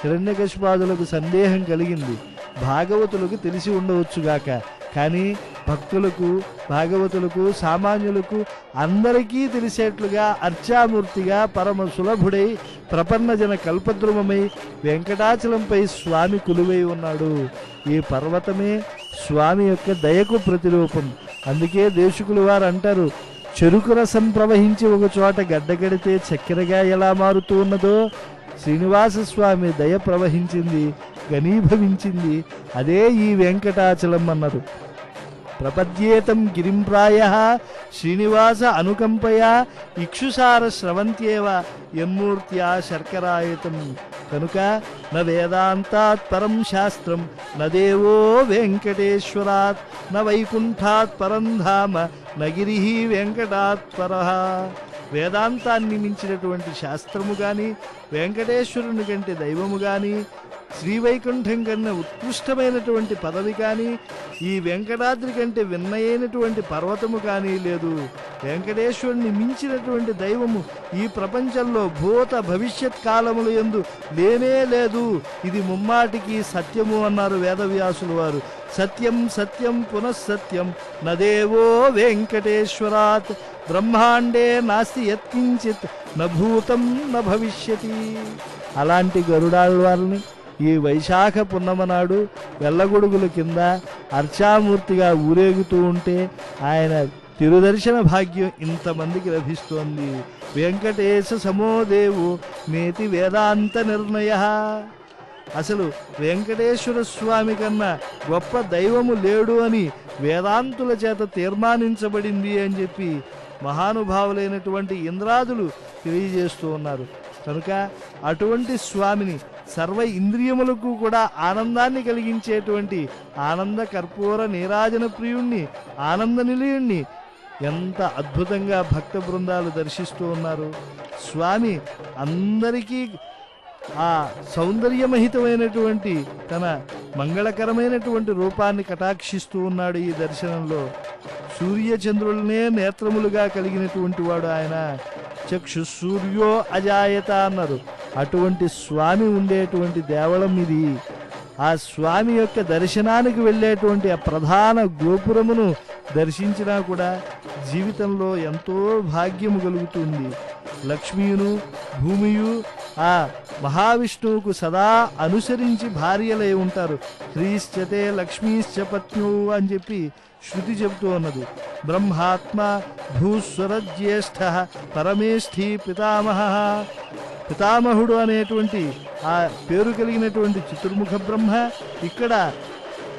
హిరణ్యకశిపాదులకు సందేహం కలిగింది. భాగవతులకు తెలిసి ఉండవచ్చుగాక, కానీ భక్తులకు భాగవతులకు సామాన్యులకు అందరికీ తెలిసేట్లుగా అర్చామూర్తిగా పరమ సులభుడై ప్రపన్నజన కల్పద్రుమమై వెంకటాచలంపై స్వామి కొలువై ఉన్నాడు. ఈ పర్వతమే స్వామి యొక్క దయకు ప్రతిరూపం. అందుకే దేశకులు వారు అంటారు, చెరుకు రసం ప్రవహించి ఒక చోట గడ్డగడితే చక్కెరగా ఎలా మారుతూ ఉన్నదో శ్రీనివాస స్వామి దయ ప్రవహించింది, ఘనీభవించింది. అదే ఈ వెంకటాచలం అన్నారు. ప్రపద్యేతం గిరింప్రాయ శ్రీనివాస అనుకంపయా ఇక్షుసార స్రవంత్యేవ యన్మూర్త్యా శర్కరాయతం. కనుక న వేదాంతాత్ పరం శాస్త్రం న దేవో వెంకటేశ్వరాత్ న వైకుంఠాత్ పరం ధామ నగిరి వెంకటాత్ పరః. వేదాంతాన్ని మించినటువంటి శాస్త్రము గాని వెంకటేశ్వరుని కంటే దైవము గాని శ్రీవైకుంఠం కన్నా ఉత్కృష్టమైనటువంటి పదవి కానీ ఈ వెంకటాద్రి కంటే విన్నయైనటువంటి పర్వతము కానీ లేదు. వెంకటేశ్వరుని మించినటువంటి దైవము ఈ ప్రపంచంలో భూత భవిష్యత్ కాలముల యందు లేనే లేదు. ఇది ముమ్మాటికి సత్యము అన్నారు వేదవ్యాసులు వారు. సత్యం సత్యం పునఃసత్యం నదేవో వెంకటేశ్వరాత్ బ్రహ్మాండే నాస్తి యత్కించిత్ నభూతం న భవిష్యతి. అలాంటి గరుడాళ్వార్ని ఈ వైశాఖ పున్నమ నాడు వెల్లగొడుగుల కింద అర్చామూర్తిగా ఊరేగుతూ ఉంటే ఆయన తిరుదర్శన భాగ్యం ఇంతమందికి లభిస్తోంది. వెంకటేశ సమోదేవు నేతి వేదాంత నిర్ణయ. అసలు వెంకటేశ్వర స్వామి కన్నా గొప్ప దైవము లేడు అని వేదాంతుల చేత తీర్మానించబడింది అని చెప్పి మహానుభావులైనటువంటి ఇంద్రాదులు తెలియజేస్తూ ఉన్నారు. కనుక అటువంటి స్వామిని సర్వ ఇంద్రియములకు కూడా ఆనందాన్ని కలిగించేటువంటి ఆనంద కర్పూర నీరాజన ప్రియుణ్ణి ఆనంద నిలయుణ్ణి ఎంత అద్భుతంగా భక్త బృందాలు దర్శిస్తూ ఉన్నారు. స్వామి అందరికీ ఆ సౌందర్యమహితమైనటువంటి తన మంగళకరమైనటువంటి రూపాన్ని కటాక్షిస్తూ ఉన్నాడు. ఈ దర్శనంలో సూర్యచంద్రులనే నేత్రములుగా కలిగినటువంటి వాడు ఆయన. చక్షు సూర్యో అజాయత అన్నారు. అటువంటి స్వామి ఉండేటువంటి దేవళం ఇది. ఆ స్వామి యొక్క దర్శనానికి వెళ్ళేటువంటి ఆ ప్రధాన గోపురమును దర్శించినా కూడా జీవితంలో ఎంతో భాగ్యము కలుగుతుంది. లక్ష్మీయును భూమియు ఆ మహావిష్ణువుకు సదా అనుసరించి భార్యలై ఉంటారు. హ్రీశ్చతే లక్ష్మీశ్చ పత్ను అని చెప్పి శృతి చెబుతూ ఉన్నది. బ్రహ్మాత్మ భూస్వర జ్యేష్ఠ పరమేష్ఠి పితామహ. పితామహుడు అనేటువంటి ఆ పేరు కలిగినటువంటి చతుర్ముఖ బ్రహ్మ ఇక్కడ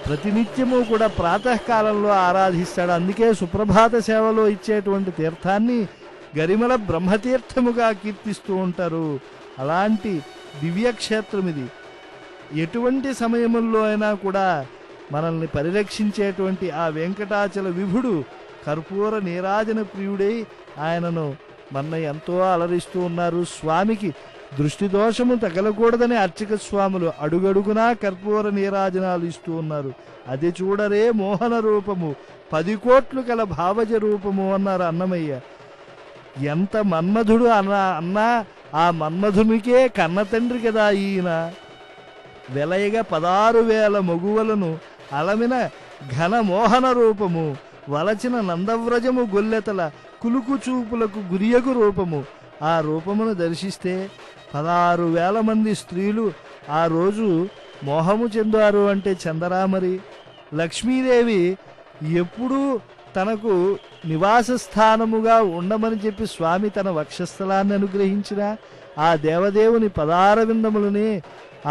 ప్రతినిత్యము కూడా ప్రాతకాలంలో ఆరాధిస్తాడు. అందుకే సుప్రభాత సేవలో ఇచ్చేటువంటి తీర్థాన్ని గరిమల బ్రహ్మతీర్థముగా కీర్తిస్తూ ఉంటారు. అలాంటి దివ్యక్షేత్రం ఇది. ఎటువంటి సమయముల్లో అయినా కూడా మనల్ని పరిరక్షించేటువంటి ఆ వెంకటాచల విభుడు కర్పూర నీరాజన ప్రియుడై ఆయనను మన ఎంతో అలరిస్తూ ఉన్నారు. స్వామికి దృష్టి దోషము తగలకూడదని అర్చక స్వాములు అడుగడుగునా కర్పూర నీరాజనాలు ఇస్తూ ఉన్నారు. అది చూడరే మోహన రూపము 10 కోట్లు కల భావజ రూపము అన్నారు అన్నమయ్య. ఎంత మన్మధుడు అన్నా ఆ మన్మధునికే కన్న తండ్రి కదా ఈయన. వెలయగా 16,000 మగువలను అలమిన ఘన మోహన రూపము, వలచిన నందవ్రజము గొల్లెతల కులుకు చూపులకు గురియగు రూపము. ఆ రూపమును దర్శిస్తే 16,000 మంది స్త్రీలు ఆ రోజు మోహము చెందారు అంటే చందరామరి. లక్ష్మీదేవి ఎప్పుడూ తనకు నివాస స్థానముగా ఉండమని చెప్పి స్వామి తన వక్షస్థలాన్ని అనుగ్రహించిన ఆ దేవదేవుని 16 విందములనే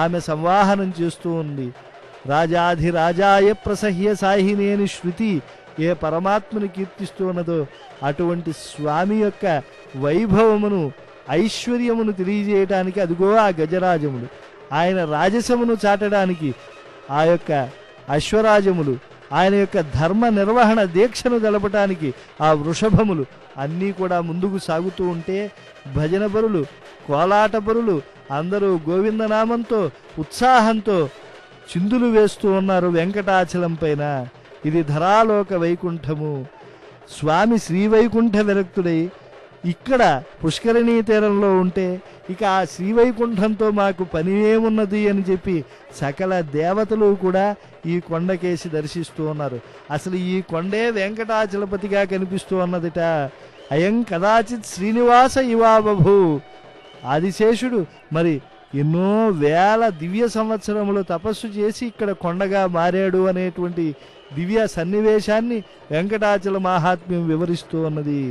ఆమె సంవాహనం చేస్తూ ఉంది. రాజాధిరాజాయ ప్రసహ్య సాహినేని శృతి ఏ పరమాత్మని కీర్తిస్తూ ఉన్నదో అటువంటి స్వామి యొక్క వైభవమును ఐశ్వర్యమును తెలియజేయటానికి అదిగో ఆ గజరాజములు, ఆయన రాజసమును చాటడానికి ఆ యొక్క అశ్వరాజములు, ఆయన యొక్క ధర్మ నిర్వహణ దీక్షను తెలపటానికి ఆ వృషభములు అన్నీ కూడా ముందుకు సాగుతూ ఉంటే భజన పరులు, కోలాట పరులు అందరూ గోవిందనామంతో ఉత్సాహంతో చిందులు వేస్తూ ఉన్నారు వెంకటాచలం పైన. ఇది ధరాలోక వైకుంఠము. స్వామి శ్రీవైకుంఠ విరక్తుడై ఇక్కడ పుష్కరిణీ తీరంలో ఉంటే ఇక ఆ శ్రీవైకుంఠంతో మాకు పని ఏమున్నది అని చెప్పి సకల దేవతలు కూడా ఈ కొండకేసి దర్శిస్తూ ఉన్నారు. అసలు ఈ కొండే వెంకటాచలపతిగా కనిపిస్తూ ఉన్నదిట. అయం కదాచిత్ శ్రీనివాస ఇవాబభూ. ఆదిశేషుడు మరి ఎన్నో వేల దివ్య సంవత్సరములు తపస్సు చేసి ఇక్కడ కొండగా మారాడు అనేటువంటి దివ్య సన్నివేశాన్ని వెంకటాచల మహాత్మ్యం వివరిస్తూ ఉన్నది.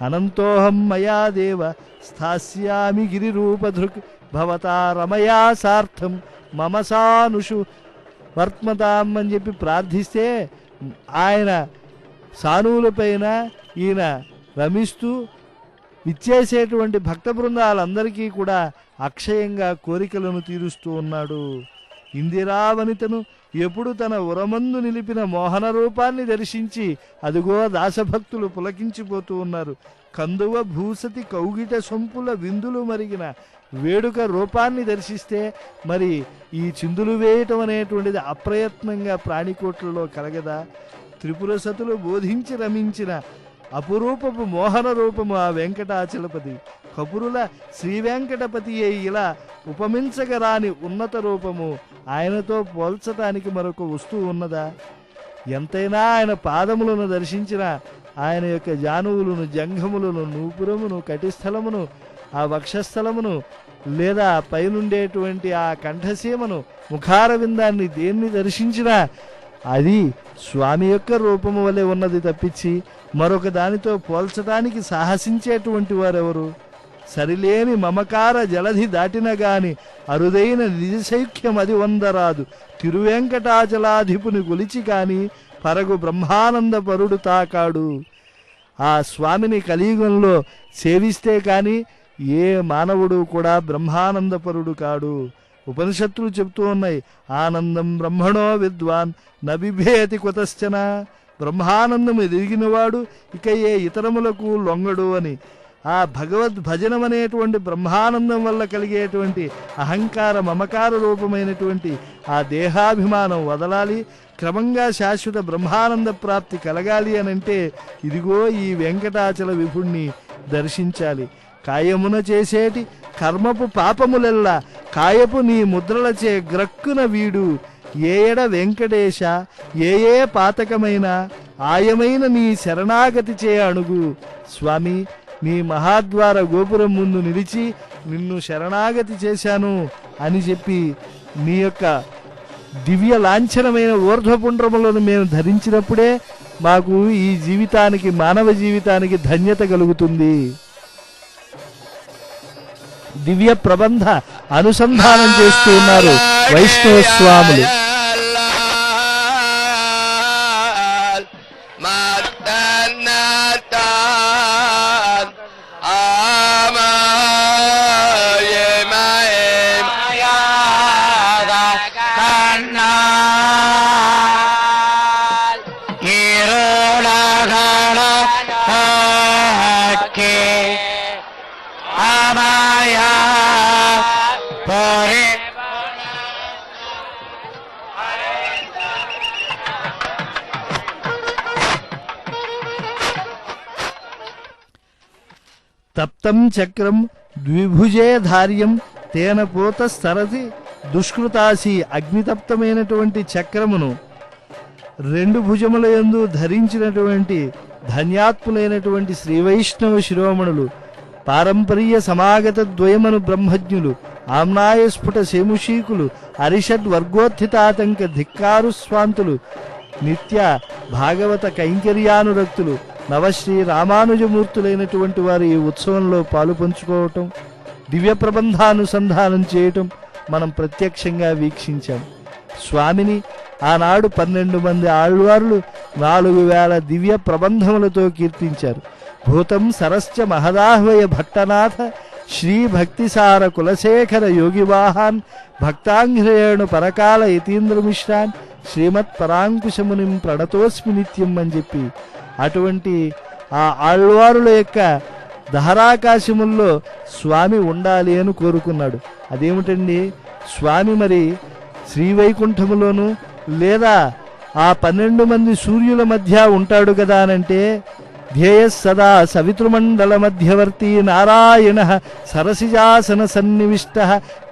అనంతోహం మయా దేవ స్థాస్యామి గిరిరూపధృక్ భవతా రమయా సార్థం మమ సానుషు వర్త్మతాం అని చెప్పి ప్రార్థిస్తే ఆయన సానువులపైన ఈయన రమిస్తూ ఇచ్చేసేటువంటి భక్త బృందాలందరికీ కూడా అక్షయంగా కోరికలను తీరుస్తూ ఉన్నాడు. ఇందిరావనితను ఎప్పుడు తన ఉరమందు నిలిపిన మోహన రూపాన్ని దర్శించి అదుగో దాసభక్తులు పులకించిపోతూ ఉన్నారు. కందువ భూసతి కౌగిట సొంపుల విందులు మరిగిన వేడుక రూపాన్ని దర్శిస్తే మరి ఈ చిందులు వేయటం అనేటువంటిది అప్రయత్నంగా ప్రాణికోట్లలో కలగదా? త్రిపుర సతులు బోధించి రమించిన అపురూపపు మోహన రూపము ఆ వెంకటాచలపతి. కపురుల శ్రీ వెంకటపతి ఇలా ఉపమించగరాని ఉన్నత రూపము. ఆయనతో పోల్చటానికి మరొక వస్తువు ఉన్నదా? ఎంతైనా ఆయన పాదములను దర్శించిన ఆయన యొక్క జానువులను, జంఘములను, నూపురమును, కటిస్థలమును, ఆ వక్షస్థలమును లేదా పైనుండేటువంటి ఆ కంఠసీమను, ముఖారవిందాన్ని దేన్ని దర్శించినా అది స్వామి యొక్క రూపము వలె ఉన్నది తప్పించి మరొక దానితో పోల్చడానికి సాహసించేటువంటి వారెవరు? సరిలేని మమకార జలధి దాటిన గాని అరుదైన నిజసౌఖ్యం అది వందరాదు. తిరువెంకటాచలాధిపుని గొలిచి కాని పరగు బ్రహ్మానంద పరుడు తాకాడు. ఆ స్వామిని కలియుగంలో సేవిస్తే కాని ఏ మానవుడు కూడా బ్రహ్మానందపరుడు కాడు. ఉపనిషత్తులు చెప్తూ ఉన్నాయి, ఆనందం బ్రహ్మణో విద్వాన్ నబిభేతి కుతశ్చన. బ్రహ్మానందం ఎదిగినవాడు ఇక ఏ ఇతరములకు లొంగడు అని. ఆ భగవద్ భజనం అనేటువంటి బ్రహ్మానందం వల్ల కలిగేటువంటి అహంకార మమకార రూపమైనటువంటి ఆ దేహాభిమానం వదలాలి. క్రమంగా శాశ్వత బ్రహ్మానంద ప్రాప్తి కలగాలి అనంటే ఇదిగో ఈ వెంకటాచల విభుణ్ణి దర్శించాలి. కాయమున చేసేటి కర్మపు పాపములెల్లా కాయపు నీ ముద్రలచే గ్రక్కున వీడు. ఏయడ వెంకటేశ ఏ పాతకమైన ఆయమైన నీ శరణాగతి చే అణుగు. స్వామి, నీ మహాద్వార గోపురం ముందు నిలిచి నిన్ను శరణాగతి చేశాను అని చెప్పి నీ యొక్క దివ్య లాంఛనమైన ఊర్ధ్వపుండ్రములను మేము ధరించినప్పుడే మాకు ఈ జీవితానికి, మానవ జీవితానికి ధన్యత కలుగుతుంది. దివ్య ప్రబంధ అనుసంధానం చేస్తూ ఉన్నారు వైష్ణవ స్వాములు. తప్తం చక్రం ద్విభుజే ధార్యం తేన పోత స్తరతి దుష్కృతాసి. అగ్నితప్తమైనటువంటి చక్రమును రెండు భుజముల యందు ధరించినటువంటి ధన్యాత్ములైనటువంటి శ్రీవైష్ణవ శిరోమణులు, పారంపర్య సమాగత ద్వయమను బ్రహ్మజ్ఞులు, ఆమ్నాయ స్ఫుట సేముషీకులు, అరిషడ్ వర్గోత్థితాతంక ధిక్కారు స్వాంతులు, నిత్య భాగవత కైంకర్యానురక్తులు, నవశ్రీ రామానుజమూర్తులైనటువంటి వారు ఈ ఉత్సవంలో పాలు పంచుకోవటం, దివ్య ప్రబంధానుసంధానం చేయటం మనం ప్రత్యక్షంగా వీక్షించాం. స్వామిని ఆనాడు 12 మంది ఆళ్వార్లు 4000 దివ్య ప్రబంధములతో కీర్తించారు. భూతం సరస్య మహదాహ్వయ భట్టనాథ శ్రీ భక్తిసార కులశేఖర యోగివాహాన్ భక్తాంఘ్రేణు పరకాల యతీంద్రమిశ్రాన్ శ్రీమత్ పరాంకుశమునిం ప్రణతోస్మి నిత్యం అని చెప్పి అటువంటి ఆ ఆళ్వారుల యొక్క దహరాకాశముల్లో స్వామి ఉండాలి అని కోరుకున్నాడు. అదేమిటండి, స్వామి మరి శ్రీవైకుంఠములోను లేదా ఆ 12 మంది సూర్యుల మధ్య ఉంటాడు కదా అనంటే, ధ్యేయ సదా సవితృమండల మధ్యవర్తి నారాయణ సరసిజాసన సన్నివిష్ట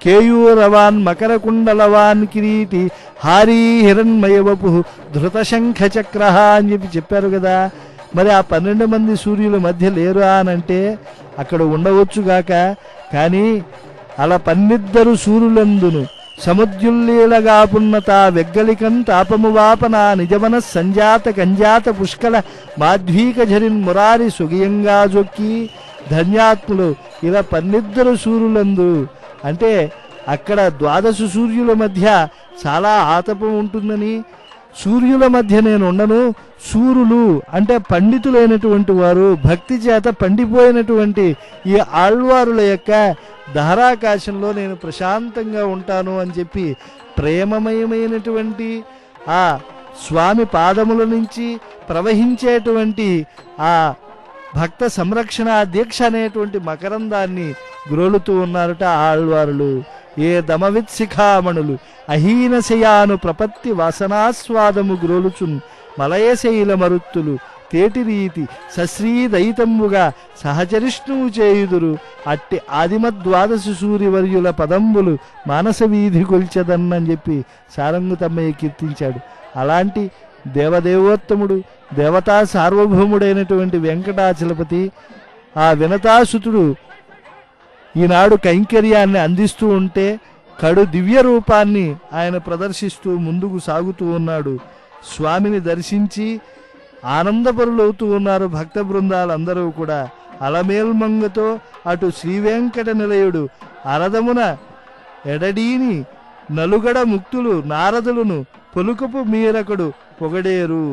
కేయూరవాన్ మకరకుండలవాన్ కిరీటి హారీ హిరణ్మయ వపు ధృతశంఖ చక్ర అని చెప్పారు కదా. మరి ఆ 12 మంది సూర్యుల మధ్య లేరు అనంటే అక్కడ ఉండవచ్చుగాక, కానీ అలా 12 సూర్యులందును సముద్యుల్లీలగా పున్నత వెగ్గలికం తాపము వాపన నిజమన సంజాత కంజాత పుష్కల మాధ్వీక ఝరిన్ మురారి సుగియంగా జొక్కి ధన్యాత్ములు ఇలా 12 సూర్యులందు అంటే అక్కడ 12 సూర్యుల మధ్య చాలా ఆతపం ఉంటుందని, సూర్యుల మధ్య నేను ఉండను, సూర్యులు అంటే పండితులైనటువంటి వారు, భక్తి చేత పండిపోయినటువంటి ఈ ఆళ్వారుల యొక్క దహరాకాశంలో నేను ప్రశాంతంగా ఉంటాను అని చెప్పి ప్రేమమయమైనటువంటి ఆ స్వామి పాదముల నుంచి ప్రవహించేటువంటి ఆ భక్త సంరక్షణ దీక్ష అనేటువంటి మకరందాన్ని గ్రోలుతూ ఉన్నారట ఆళ్వారులు. ఏ దమవిత్శిఖామణులు అహీనశయాను ప్రపత్తి వాసనాస్వాదము గ్రోలుచున్ మలయశైల మరుత్తులు తేటి రీతి సశ్రీదయితంబుగా సహచరిష్ణువు చేయుదురు అట్టి ఆదిమద్వాదశ సూర్యవర్యుల పదంబులు మానస వీధి కొల్చెదన్నని చెప్పి సారంగుతమ్మయ్య కీర్తించాడు. అలాంటి దేవదేవోత్తముడు దేవతా సార్వభౌముడైనటువంటి వెంకటాచలపతి ఆ వినతాసుతుడు ఈనాడు కైంకర్యాన్ని అందిస్తూ ఉంటే కడు దివ్య రూపాన్ని ఆయన ప్రదర్శిస్తూ ముందుకు సాగుతూ ఉన్నాడు. స్వామిని దర్శించి ఆనందపరులవుతూ ఉన్నారు భక్త బృందాలందరూ కూడా. అలమేల్మంగతో అటు శ్రీవేంకట నిలయుడు అరదమున ఎడడీని నలుగడ ముక్తులు నారదులను పొలుకపు మీరకుడు పొగడేరు.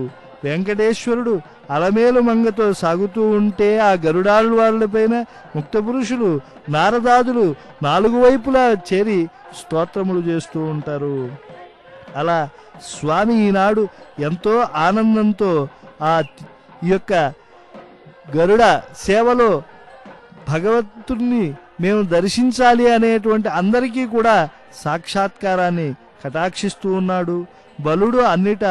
వెంకటేశ్వరుడు అలమేలు మంగతో సాగుతూ ఉంటే ఆ గరుడాళ్వార్లపైన ముక్త పురుషులు నారదాదులు 4 వైపులా చేరి స్తోత్రములు చేస్తూ ఉంటారు. అలా స్వామి ఈనాడు ఎంతో ఆనందంతో ఆ యొక్క గరుడ సేవలో భగవంతుణ్ణి మేము దర్శించాలి అనేటువంటి అందరికీ కూడా సాక్షాత్కారాన్ని కటాక్షిస్తూ ఉన్నాడు. బలుడు అన్నిట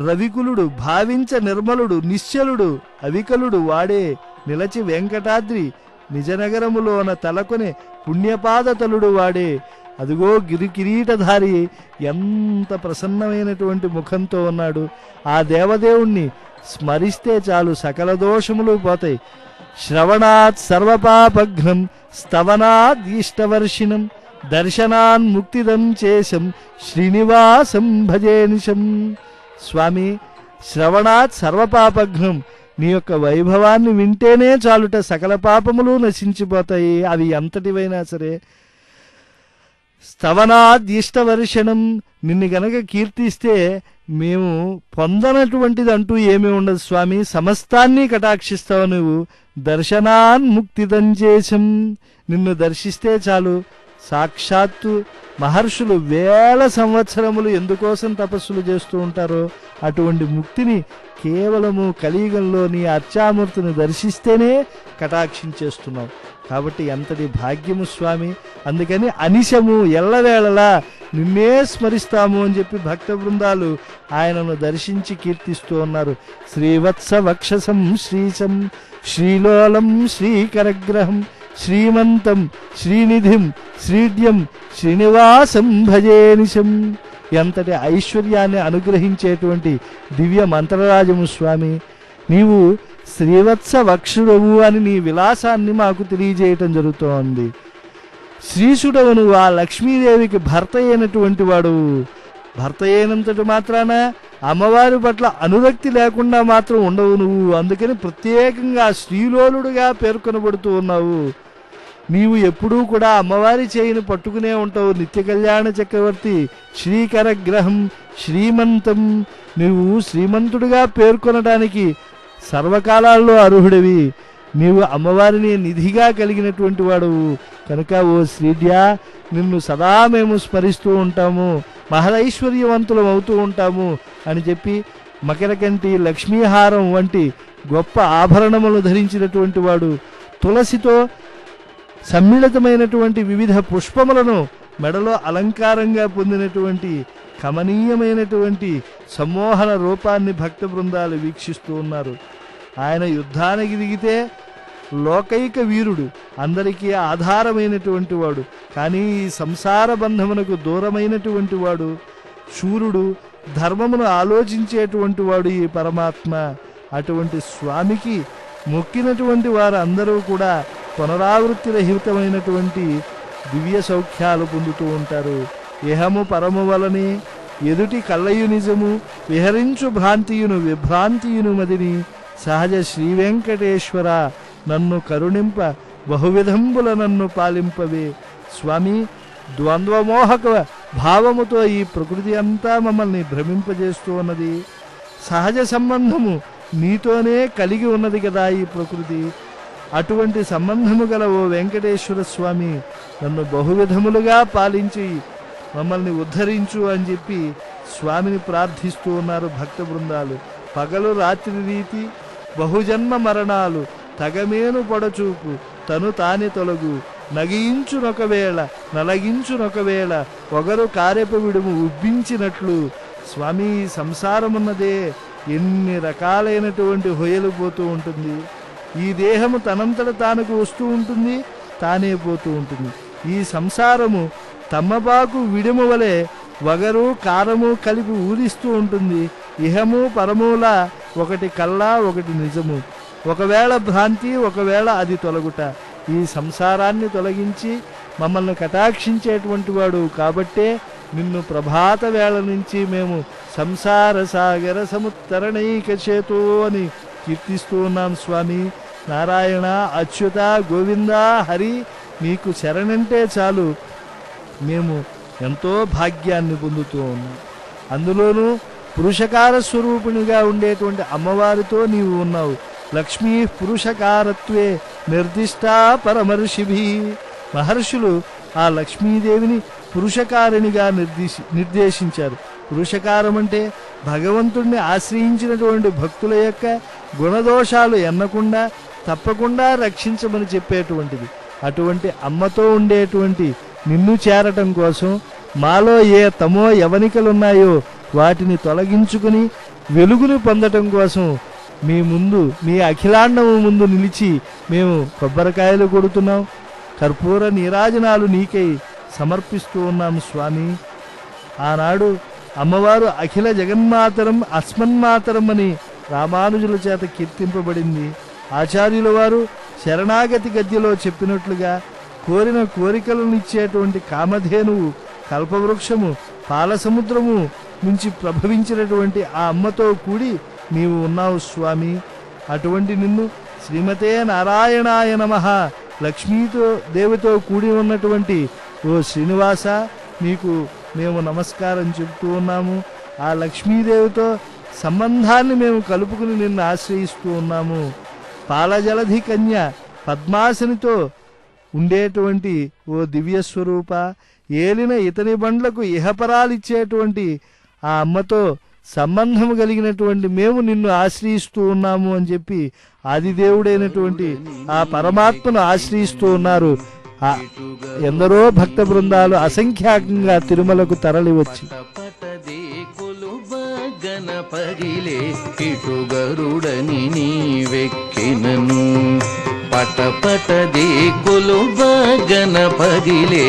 రవికులుడు భావించ నిర్మలుడు నిశ్చలుడు అవికలుడు వాడే నిలచి వెంకటాద్రి నిజనగరములోన తలకొని పుణ్యపాదతలుడు వాడే. అదిగో కిరీటధారి ఎంత ప్రసన్నమైనటువంటి ముఖంతో ఉన్నాడు. ఆ దేవదేవుణ్ణి స్మరిస్తే చాలు సకల దోషములు పోతాయి. శ్రవణాత్ సర్వపాపఘ్నం స్తవనాద్ ఇష్టవర్షిణం దర్శనాన్ ముక్తిదం చేశం శ్రీనివాసం భజేనిశం. స్వామి, శ్రవణాత్ సర్వపాపఘ్నం, నీ యొక్క వైభవాన్ని వింటేనే చాలుట సకల పాపములు నశించిపోతాయి, అవి ఎంతటివైనా సరే. స్తవనాద్ ఇష్టవర్షణం, నిన్ను గనక కీర్తిస్తే మేము పొందనటువంటిది అంటూ ఏమీ ఉండదు స్వామి, సమస్తాన్ని కటాక్షిస్తావు నువ్వు. దర్శనాన్ ముక్తిదం చేశం, నిన్ను దర్శిస్తే చాలు సాక్షాత్తు మహర్షులు వేల సంవత్సరములు ఎందుకోసం తపస్సులు చేస్తూ ఉంటారో అటువంటి ముక్తిని కేవలము కలియుగంలో నీ అర్చామూర్తిని దర్శిస్తేనే కటాక్షించేస్తున్నావు. కాబట్టి ఎంతటి భాగ్యము స్వామి. అందుకని అనిశము ఎల్లవేళలా నిన్నే స్మరిస్తాము అని చెప్పి భక్త బృందాలు ఆయనను దర్శించి కీర్తిస్తూ ఉన్నారు. శ్రీవత్స వక్షసం శ్రీశం శ్రీలోలం శ్రీకరగ్రహం శ్రీమంతం శ్రీనిధిం శ్రీడ్యం శ్రీనివాసం భజేనిశం. ఎంతటి ఐశ్వర్యాన్ని అనుగ్రహించేటువంటి దివ్య మంత్రరాజము స్వామి. నీవు శ్రీవత్స వక్షుడవు అని నీ విలాసాన్ని మాకు తెలియజేయటం జరుగుతోంది. శ్రీసుడవు నువ్వు, ఆ లక్ష్మీదేవికి భర్త అయినటువంటి వాడు. భర్త అయినంతటి మాత్రాన అమ్మవారి పట్ల అనురక్తి లేకుండా మాత్రం ఉండవు నువ్వు. అందుకని ప్రత్యేకంగా శ్రీలోలుడుగా పేర్కొనబడుతూ ఉన్నావు. నీవు ఎప్పుడూ కూడా అమ్మవారి చేయిని పట్టుకునే ఉంటావు. నిత్య కళ్యాణ చక్రవర్తి, శ్రీకరగ్రహం, శ్రీమంతం. నువ్వు శ్రీమంతుడిగా పేర్కొనడానికి సర్వకాలాల్లో అర్హుడివి. నీవు అమ్మవారిని నిధిగా కలిగినటువంటి వాడువు కనుక ఓ శ్రీడ్యా, నిన్ను సదా మేము స్మరిస్తూ ఉంటాము, మహదైశ్వర్యవంతులం అవుతూ ఉంటాము అని చెప్పి మకరకంటి, లక్ష్మీహారం వంటి గొప్ప ఆభరణములు ధరించినటువంటి వాడు, తులసితో సమ్మిళితమైనటువంటి వివిధ పుష్పములను మెడలో అలంకారంగా పొందినటువంటి కమనీయమైనటువంటి సమ్మోహన రూపాన్ని భక్త బృందాలు వీక్షిస్తూ ఉన్నారు. ఆయన యుద్ధానికి దిగితే లోకైక వీరుడు, అందరికీ ఆధారమైనటువంటి వాడు. కానీ ఈ సంసార బంధమునకు దూరమైనటువంటి వాడు, శూరుడు, ధర్మమును ఆలోచించేటువంటి వాడు ఈ పరమాత్మ. అటువంటి స్వామికి మొక్కినటువంటి వారు అందరూ కూడా పునరావృత్తి రహితమైనటువంటి దివ్య సౌఖ్యాలు పొందుతూ ఉంటారు. ఇహము పరము వలని ఎదుటి కళ్ళయు నిజము, విహరించు భ్రాంతియును విభ్రాంతియును మదిని, సహజ శ్రీ వెంకటేశ్వర నన్ను కరుణింప బహువిధంబుల నన్ను పాలింపవే. స్వామి, ద్వంద్వమోహక భావముతో ఈ ప్రకృతి అంతా మమ్మల్ని భ్రమింపజేస్తూ ఉన్నది. సహజ సంబంధము నీతోనే కలిగి ఉన్నది కదా ఈ ప్రకృతి. అటువంటి సంబంధము గల ఓ వెంకటేశ్వర స్వామి, నన్ను బహువిధములుగా పాలించి మమ్మల్ని ఉద్ధరించు అని చెప్పి స్వామిని ప్రార్థిస్తూ ఉన్నారు భక్త బృందాలు. పగలు రాత్రి రీతి బహుజన్మ మరణాలు తగమేను పొడచూపు తను తాని తొలగు, నగియించునొకవేళ నలగించునొకవేళ ఒగరు కారెపు విడుము ఉబ్బించినట్లు. స్వామి, సంసారమున్నదే ఎన్ని రకాలైనటువంటి హొయలు పోతూ ఉంటుంది. ఈ దేహము తనంతట తానుకు వస్తూ ఉంటుంది, తానే పోతూ ఉంటుంది. ఈ సంసారము తమ్మబాకు విడుము వలె వగరు కారము కలిపి ఊదిస్తూ ఉంటుంది. ఇహము పరములా ఒకటి కల్లా ఒకటి నిజము. ఒకవేళ భ్రాంతి, ఒకవేళ అది తొలగుట. ఈ సంసారాన్ని తొలగించి మమ్మల్ని కటాక్షించేటువంటి వాడు కాబట్టే నిన్ను ప్రభాత వేళ నుంచి మేము సంసార సాగర సముత్తరణైక చేతో అని కీర్తిస్తూ ఉన్నాం స్వామి. నారాయణ, అచ్యుత, గోవింద, హరి, మీకు శరణంటే చాలు మేము ఎంతో భాగ్యాన్ని పొందుతూ ఉన్నాం. అందులోనూ పురుషకార స్వరూపిణిగా ఉండేటువంటి అమ్మవారితో నీవు ఉన్నావు. లక్ష్మీ పురుషకారత్వే నిర్దిష్టా పరమర్షిభి. మహర్షులు ఆ లక్ష్మీదేవిని పురుషకారిణిగా నిర్దేశించారు. పురుషకారం అంటే భగవంతుణ్ణి ఆశ్రయించినటువంటి భక్తుల యొక్క గుణదోషాలు ఎన్నకుండా తప్పకుండా రక్షించమని చెప్పేటువంటిది. అటువంటి అమ్మతో ఉండేటువంటి నిన్ను చేరటం కోసం మాలో ఏ తమో యవనికలున్నాయో వాటిని తొలగించుకుని వెలుగును పొందటం కోసం మీ ముందు, మీ అఖిలాండము ముందు నిలిచి మేము కొబ్బరికాయలు కొడుతున్నాం, కర్పూర నీరాజనాలు నీకై సమర్పిస్తూ ఉన్నాం స్వామి. ఆనాడు అమ్మవారు అఖిల జగన్మాతరం అస్మన్మాతరం అని రామానుజుల చేత కీర్తింపబడింది. ఆచార్యుల వారు శరణాగతి గద్యలో చెప్పినట్లుగా కోరిన కోరికలను ఇచ్చేటువంటి కామధేనువు, కల్పవృక్షము, పాలసముద్రము నుంచి ప్రభవించినటువంటి ఆ అమ్మతో కూడి నీవు ఉన్నావు స్వామి. అటువంటి నిన్ను శ్రీమతే నారాయణాయ నమః లక్ష్మీతో దేవితో కూడి ఉన్నటువంటి ఓ శ్రీనివాస, నీకు మేము నమస్కారం చెబుతూ ఉన్నాము. ఆ లక్ష్మీదేవితో సంబంధాన్ని మేము కలుపుకుని నిన్ను ఆశ్రయిస్తూ ఉన్నాము. పాలజలధి కన్య పద్మాసనితో ఉండేటువంటి ఓ దివ్య స్వరూప, ఏలిన ఇతని బండ్లకు ఇహపరాలిచ్చేటువంటి ఆ అమ్మతో సంబంధం కలిగినటువంటి మేము నిన్ను ఆశ్రయిస్తూ ఉన్నాము అని చెప్పి ఆదిదేవుడైనటువంటి ఆ పరమాత్మను ఆశ్రయిస్తూ ఉన్నారు. ఎందరో భక్త బృందాలు అసంఖ్యాకంగా తిరుమలకు తరలి వచ్చి గణపగిలే ఇటు గరుడని నీవెక్కినను పటపటది కొలువ గణపగిలే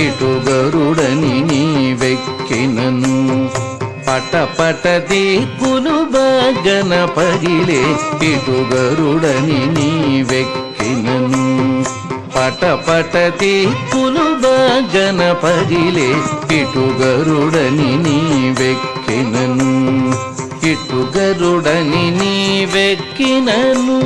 ఇటు గరుడని నీవెక్కినను పటపటది కొలువ గణపగిలే ఇటు గరుడని నీవెక్కినను పటపటది కొలువ గణపగిలే ఇటు గరుడని నీవెక్కినను ఇటు గరుడని నీవెక్కినను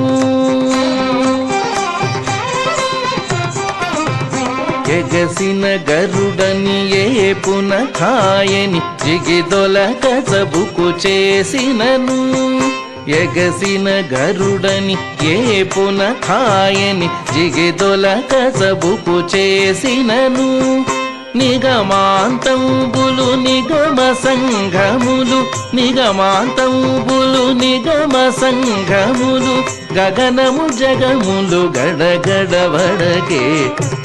ఎగసిన గరుడని ఏ పునఃాయని జిగిదొలక జబుకు చేసినను ఎగసిన గరుడని ఏ పునఃాయని జిగిదొలక జబుకు చేసినను నిగమాంతంబులు నిగమ సంఘములు నిగమాంతంబులు నిగమ సంఘములు గగనము జగములు గడగడవడకే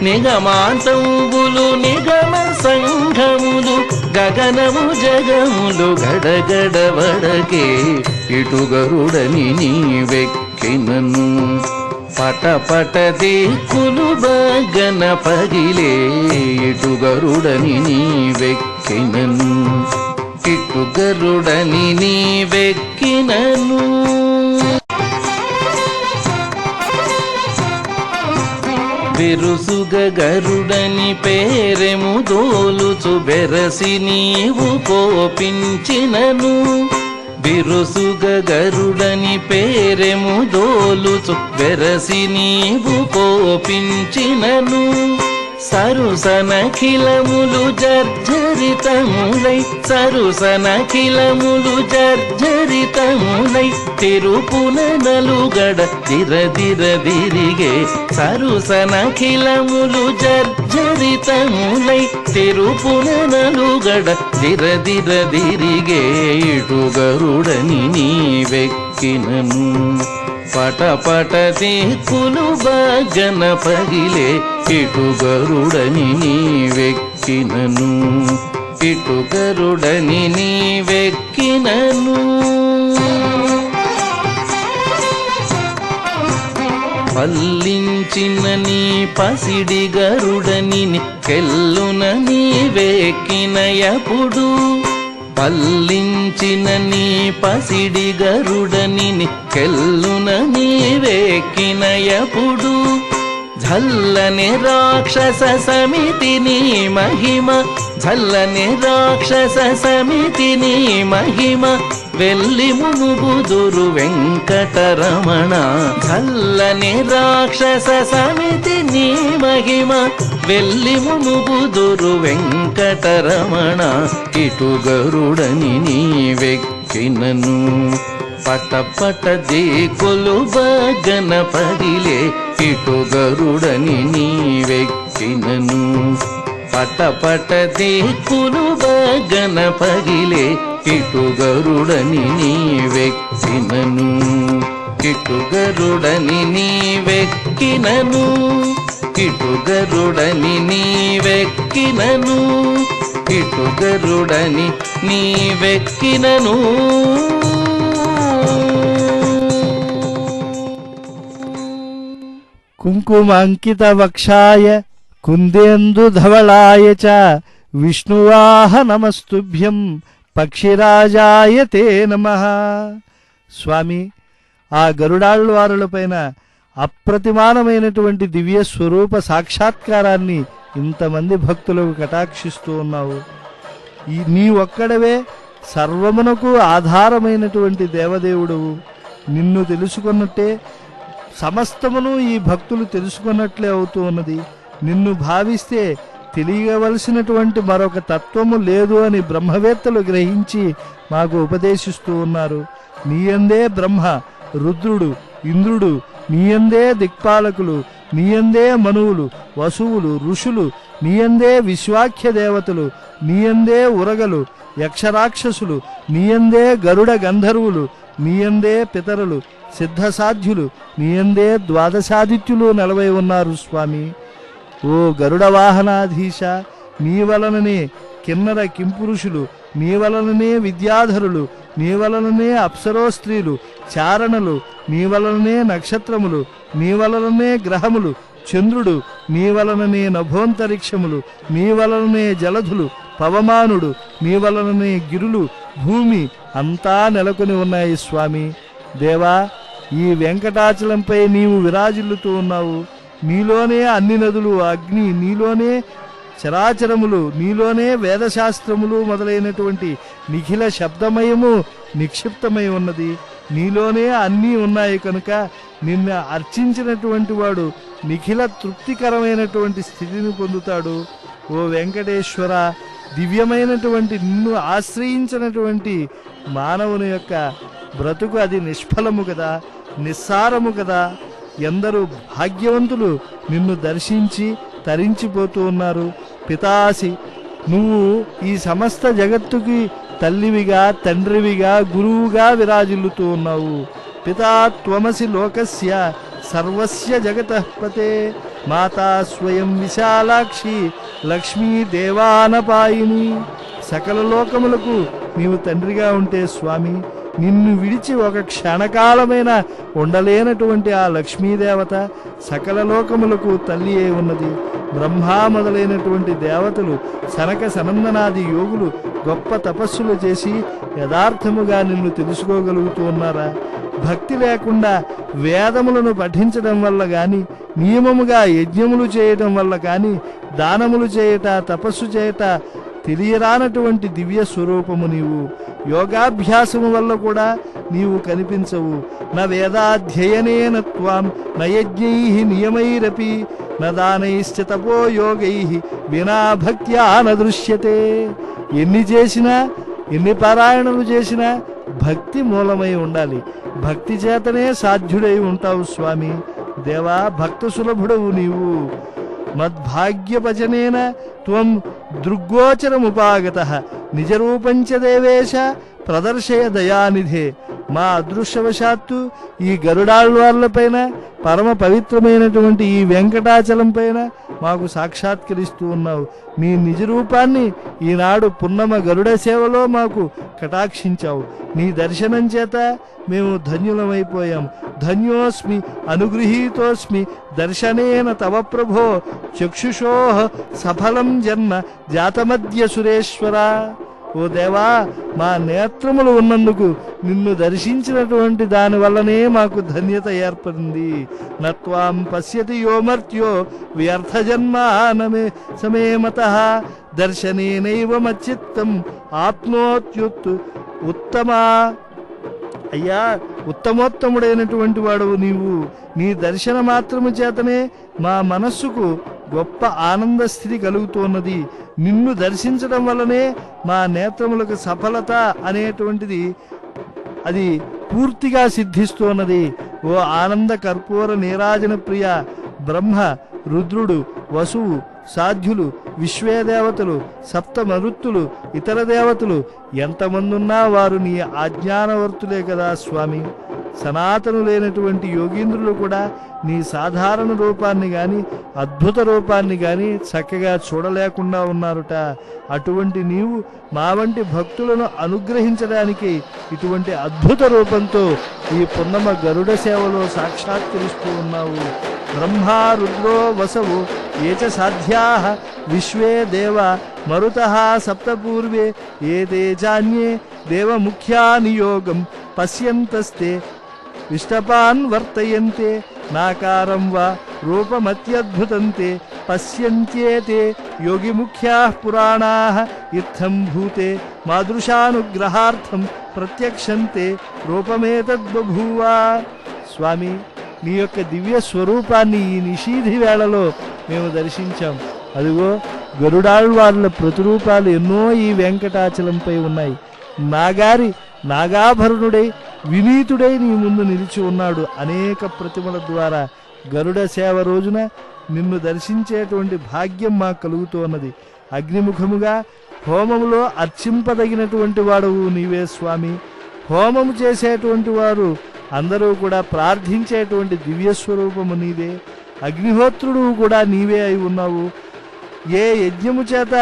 నిగమాంతంబులు నిగమ సంఘములు గగనము జగములు గడగడవడకే ఇటు గరుడని నీవెక్కినను పటపటది కొలువ గణపగిలే ఇటు గరుడని నీవెక్కినను ఇటు గరుడని నీవెక్కినను బిరుసుగ గరుడని పేరెము దోలుచు బెరసి నీవు కోపించినను బిరుసుగ గరుడని పేరెము దోలుచు బెరసి నీవు కోపించినను సరుసనఖిలములు జర్జరితములై సరుసనఖిలములు జర్జరితములై తిరుపునలుగడ దిరదిరదిరిగే సరుసనఖిలములు జర్జరితములై తిరుపునలుగడ దిరదిరదిరిగే ఇటు గరుడని నీవెక్కినను పటపటది కొలువ గణపగిలే ఇటు గరుడని నీవెక్కినను ఇటు గరుడని నీవెక్కినను పల్లించిన నీ పసిడి గరుడని కెల్లున నీవెక్కినయపుడు పల్లించిన నీ పసిడి గరుడని కెల్లున నీవెక్కినయపుడు झल्लने राक्षस समिति नी महिमा झल्लने राक्षस समिति नी महिमा వెల్లి మునుగుదురు వెంకటరమణ झल्लने రాక్షస సమితి నీ మహిమ వెల్లి మునుగుదురు వెంకటరమణ ఇటు గరుడని నీవెక్కినను పటపటది కొలువ గణపగిలే ఇటు గరుడని నీవెక్కినను పటపటది కొలువ గణపగిలే ఇటు గరుడని నీవెక్కినను ఇటు గరుడని నీవెక్కినను ఇటు గరుడని నీవెక్కినను ఇటు గరుడని నీవెక్కినను కుంకుమాంకిత వక్షాయ కుందేందు ధవళాయ చ విష్ణువాహ నమస్తుభ్యం పక్షిరాజాయ తే నమః. స్వామి, ఆ గరుడాళ్వారులపైన అప్రతిమానమైనటువంటి దివ్య స్వరూప సాక్షాత్కారాన్ని ఇంతమంది భక్తులకు కటాక్షిస్తూ ఉన్నావు. నీ ఒక్కడవే సర్వమునకు ఆధారమైనటువంటి దేవదేవుడవు. నిన్ను తెలుసుకున్నట్టే సమస్తమును ఈ భక్తులు తెలుసుకున్నట్లే అవుతూ ఉన్నది. నిన్ను భావిస్తే తెలియవలసినటువంటి మరొక తత్వము లేదు అని బ్రహ్మవేత్తలు గ్రహించి మాకు ఉపదేశిస్తూ ఉన్నారు. నీయందే బ్రహ్మ, రుద్రుడు, ఇంద్రుడు, నీయందే దిక్పాలకులు, నీయందే మనువులు, వసువులు, ఋషులు, నీయందే విశ్వాఖ్య దేవతలు, నీయందే ఉరగలు, యక్షరాక్షసులు, నీయందే గరుడ గంధర్వులు, నీయందే పితరులు, సిద్ధసాధ్యులు, నీయందే ద్వాదశాదిత్యులు 40 ఉన్నారు స్వామి. ఓ గరుడ వాహనాధీశ, నీ వలననే కిన్నర కింపురుషులు, నీ వలననే విద్యాధరులు, నీ వలననే అప్సరో స్త్రీలు, చారణలు, నీ వలననే నక్షత్రములు, నీ వలననే గ్రహములు, చంద్రుడు, నీ వలననే నభోంతరిక్షములు, నీ వలననే జలధులు, పవమానుడు, నీ వలననే గిరులు, భూమి అంతా నెలకొని ఉన్నాయి స్వామి. దేవా, ఈ వెంకటాచలంపై నీవు విరాజిల్లుతూ ఉన్నావు. నీలోనే అన్ని నదులు, అగ్ని, నీలోనే చరాచరములు, నీలోనే వేదశాస్త్రములు మొదలైనటువంటి నిఖిల శబ్దమయము నిక్షిప్తమై ఉన్నది. నీలోనే అన్నీ ఉన్నాయి కనుక నిన్ను అర్చించినటువంటి వాడు నిఖిల తృప్తికరమైనటువంటి స్థితిని పొందుతాడు. ఓ వెంకటేశ్వర, దివ్యమైనటువంటి నిన్ను ఆశ్రయించినటువంటి మానవుని యొక్క బ్రతుకు అది నిష్ఫలము కదా, నిస్సారము కదా. ఎందరూ భాగ్యవంతులు నిన్ను దర్శించి తరించిపోతూ ఉన్నారు. పితాసి, నువ్వు ఈ సమస్త జగత్తుకి తల్లివిగా, తండ్రివిగా, గురువుగా విరాజిల్లుతూ ఉన్నావు. పితా త్వమసి లోకస్య సర్వస్య జగతః పతే, మాతా స్వయం విశాలాక్షి లక్ష్మీ దేవానపాయిని. సకల లోకములకు నీవు తండ్రిగా ఉంటే స్వామి, నిన్ను విడిచి ఒక క్షణకాలమైన ఉండలేనటువంటి ఆ లక్ష్మీదేవత సకల లోకములకు తల్లి అయి ఉన్నది. బ్రహ్మ మొదలైనటువంటి దేవతలు, సనక సనందనాది యోగులు గొప్ప తపస్సులు చేసి యథార్థముగా నిన్ను తెలుసుకోగలుగుతూ ఉన్నారా? భక్తి లేకుండా వేదములను పఠించడం వల్ల గాని, నియమముగా యజ్ఞములు చేయటం వల్ల కానీ, దానములు చేయట, తపస్సు చేయట తెలియరానటువంటి దివ్య స్వరూపము నీవు. యోగాభ్యాసము వల్ల కూడా నీవు కనిపించవు. న వేదాధ్యయనేన త్వాం న యజ్ఞైః నియమైరపి న దానైశ్చ తపో యోగైః వినా భక్త్యా న దృశ్యతే. ఎన్ని చేసినా, ఎన్ని పారాయణలు చేసినా భక్తి మూలమై ఉండాలి. భక్తి చేతనే సాధ్యుడై ఉంటావు స్వామి. దేవా, భక్త సులభుడవు నీవు. మద్భాగ్యపచనేన త్వం దృగ్గోచరముపాగతః నిజరూపంచ దేవేశ ప్రదర్శయ దయానిధే. మా అదృష్టవశాత్తు ఈ గరుడాళ్వార్లపైన, పరమ పవిత్రమైనటువంటి ఈ వెంకటాచలం పైన మాకు సాక్షాత్కరిస్తూ ఉన్నావు. నీ నిజ రూపాన్ని ఈనాడు పున్నమ గరుడ సేవలో మాకు కటాక్షించావు. నీ దర్శనం చేత మేము ధన్యులమైపోయాం. ధన్యోస్మి అనుగృహీతోస్మి దర్శనేన తవ ప్రభో చక్షుషోః సఫలం జన్మ జాతమద్య సురేశ్వర. ఓ దేవా, మా నేత్రములు ఉన్నందుకు నిన్ను దర్శించినటువంటి దాని వల్లనే మాకు ధన్యత ఏర్పడింది. నత్వాం పశ్యతి యోమర్త్యో వ్యర్థ జన్మానమే సమేమతః దర్శనేనైవ మచ్చిత్తం ఆప్నోత్యుత్ ఉత్తమా. అయ్యా, ఉత్తమోత్తముడైనటువంటి వాడవు నీవు. నీ దర్శన మాత్రము చేతనే మా మనస్సుకు గొప్ప ఆనంద స్థితి కలుగుతున్నది. నిన్ను దర్శించడం వల్లనే మా నేత్రములకు సఫలత అనేటువంటిది అది పూర్తిగా సిద్ధిస్తున్నది. ఓ ఆనంద కర్పూర నీరాజన ప్రియ, బ్రహ్మ, రుద్రుడు, వసువు, సాధ్యులు, విశ్వేదేవతలు, సప్త మరుత్తులు, ఇతర దేవతలు ఎంతమందున్నా వారు నీ ఆజ్ఞానవర్తులే కదా స్వామి. సనాతనులైనటువంటి యోగీంద్రులు కూడా నీ సాధారణ రూపాన్ని గాని, అద్భుత రూపాన్ని గాని చక్కగా చూడలేకుండా ఉన్నారుట. అటువంటి నీవు మా వంటి భక్తులను అనుగ్రహించడానికి ఇటువంటి అద్భుత రూపంతో ఈ పున్నమ గరుడ సేవలో సాక్షాత్కరిస్తూ ఉన్నావు. బ్రహ్మా రుద్రో వసవు ఏచ సాధ్యాః విశ్వే దేవ మరుతః సప్తపూర్వే ఏతే చాన్యే దేవముఖ్యా నియోగం పశ్యంతస్తే విష్టపాన్ వర్తయంతే నాకారం వా రూపమత్యద్భుతంతే పశ్యంత్యేతే యోగిముఖ్యాః పురాణాః ఇత్థం భూతే మాదృశానుగ్రహార్థం ప్రత్యక్షంతే రూపమేతద్బభూవ. స్వామి, నీ యొక్క దివ్య స్వరూపాన్ని ఈ నిషీధి వేళలో మేము దర్శించాం. అదిగో గరుడాళ్వార్ల ప్రతిరూపాలు ఎన్నో ఈ వెంకటాచలంపై ఉన్నాయి. నాగారి నాగాభరణుడై వినీతుడై నీ ముందు నిలిచి ఉన్నాడు. అనేక ప్రతిమల ద్వారా గరుడ సేవ రోజున నిన్ను దర్శించేటువంటి భాగ్యం మాకు కలుగుతున్నది. అగ్నిముఖముగా హోమములో అర్చింపదగినటువంటి వాడవు నీవే స్వామి. హోమము చేసేటువంటి వారు అందరూ కూడా ప్రార్థించేటువంటి దివ్యస్వరూపము నీదే. అగ్నిహోత్రుడు కూడా నీవే అయి ఉన్నావు. ఏ యజ్ఞము చేత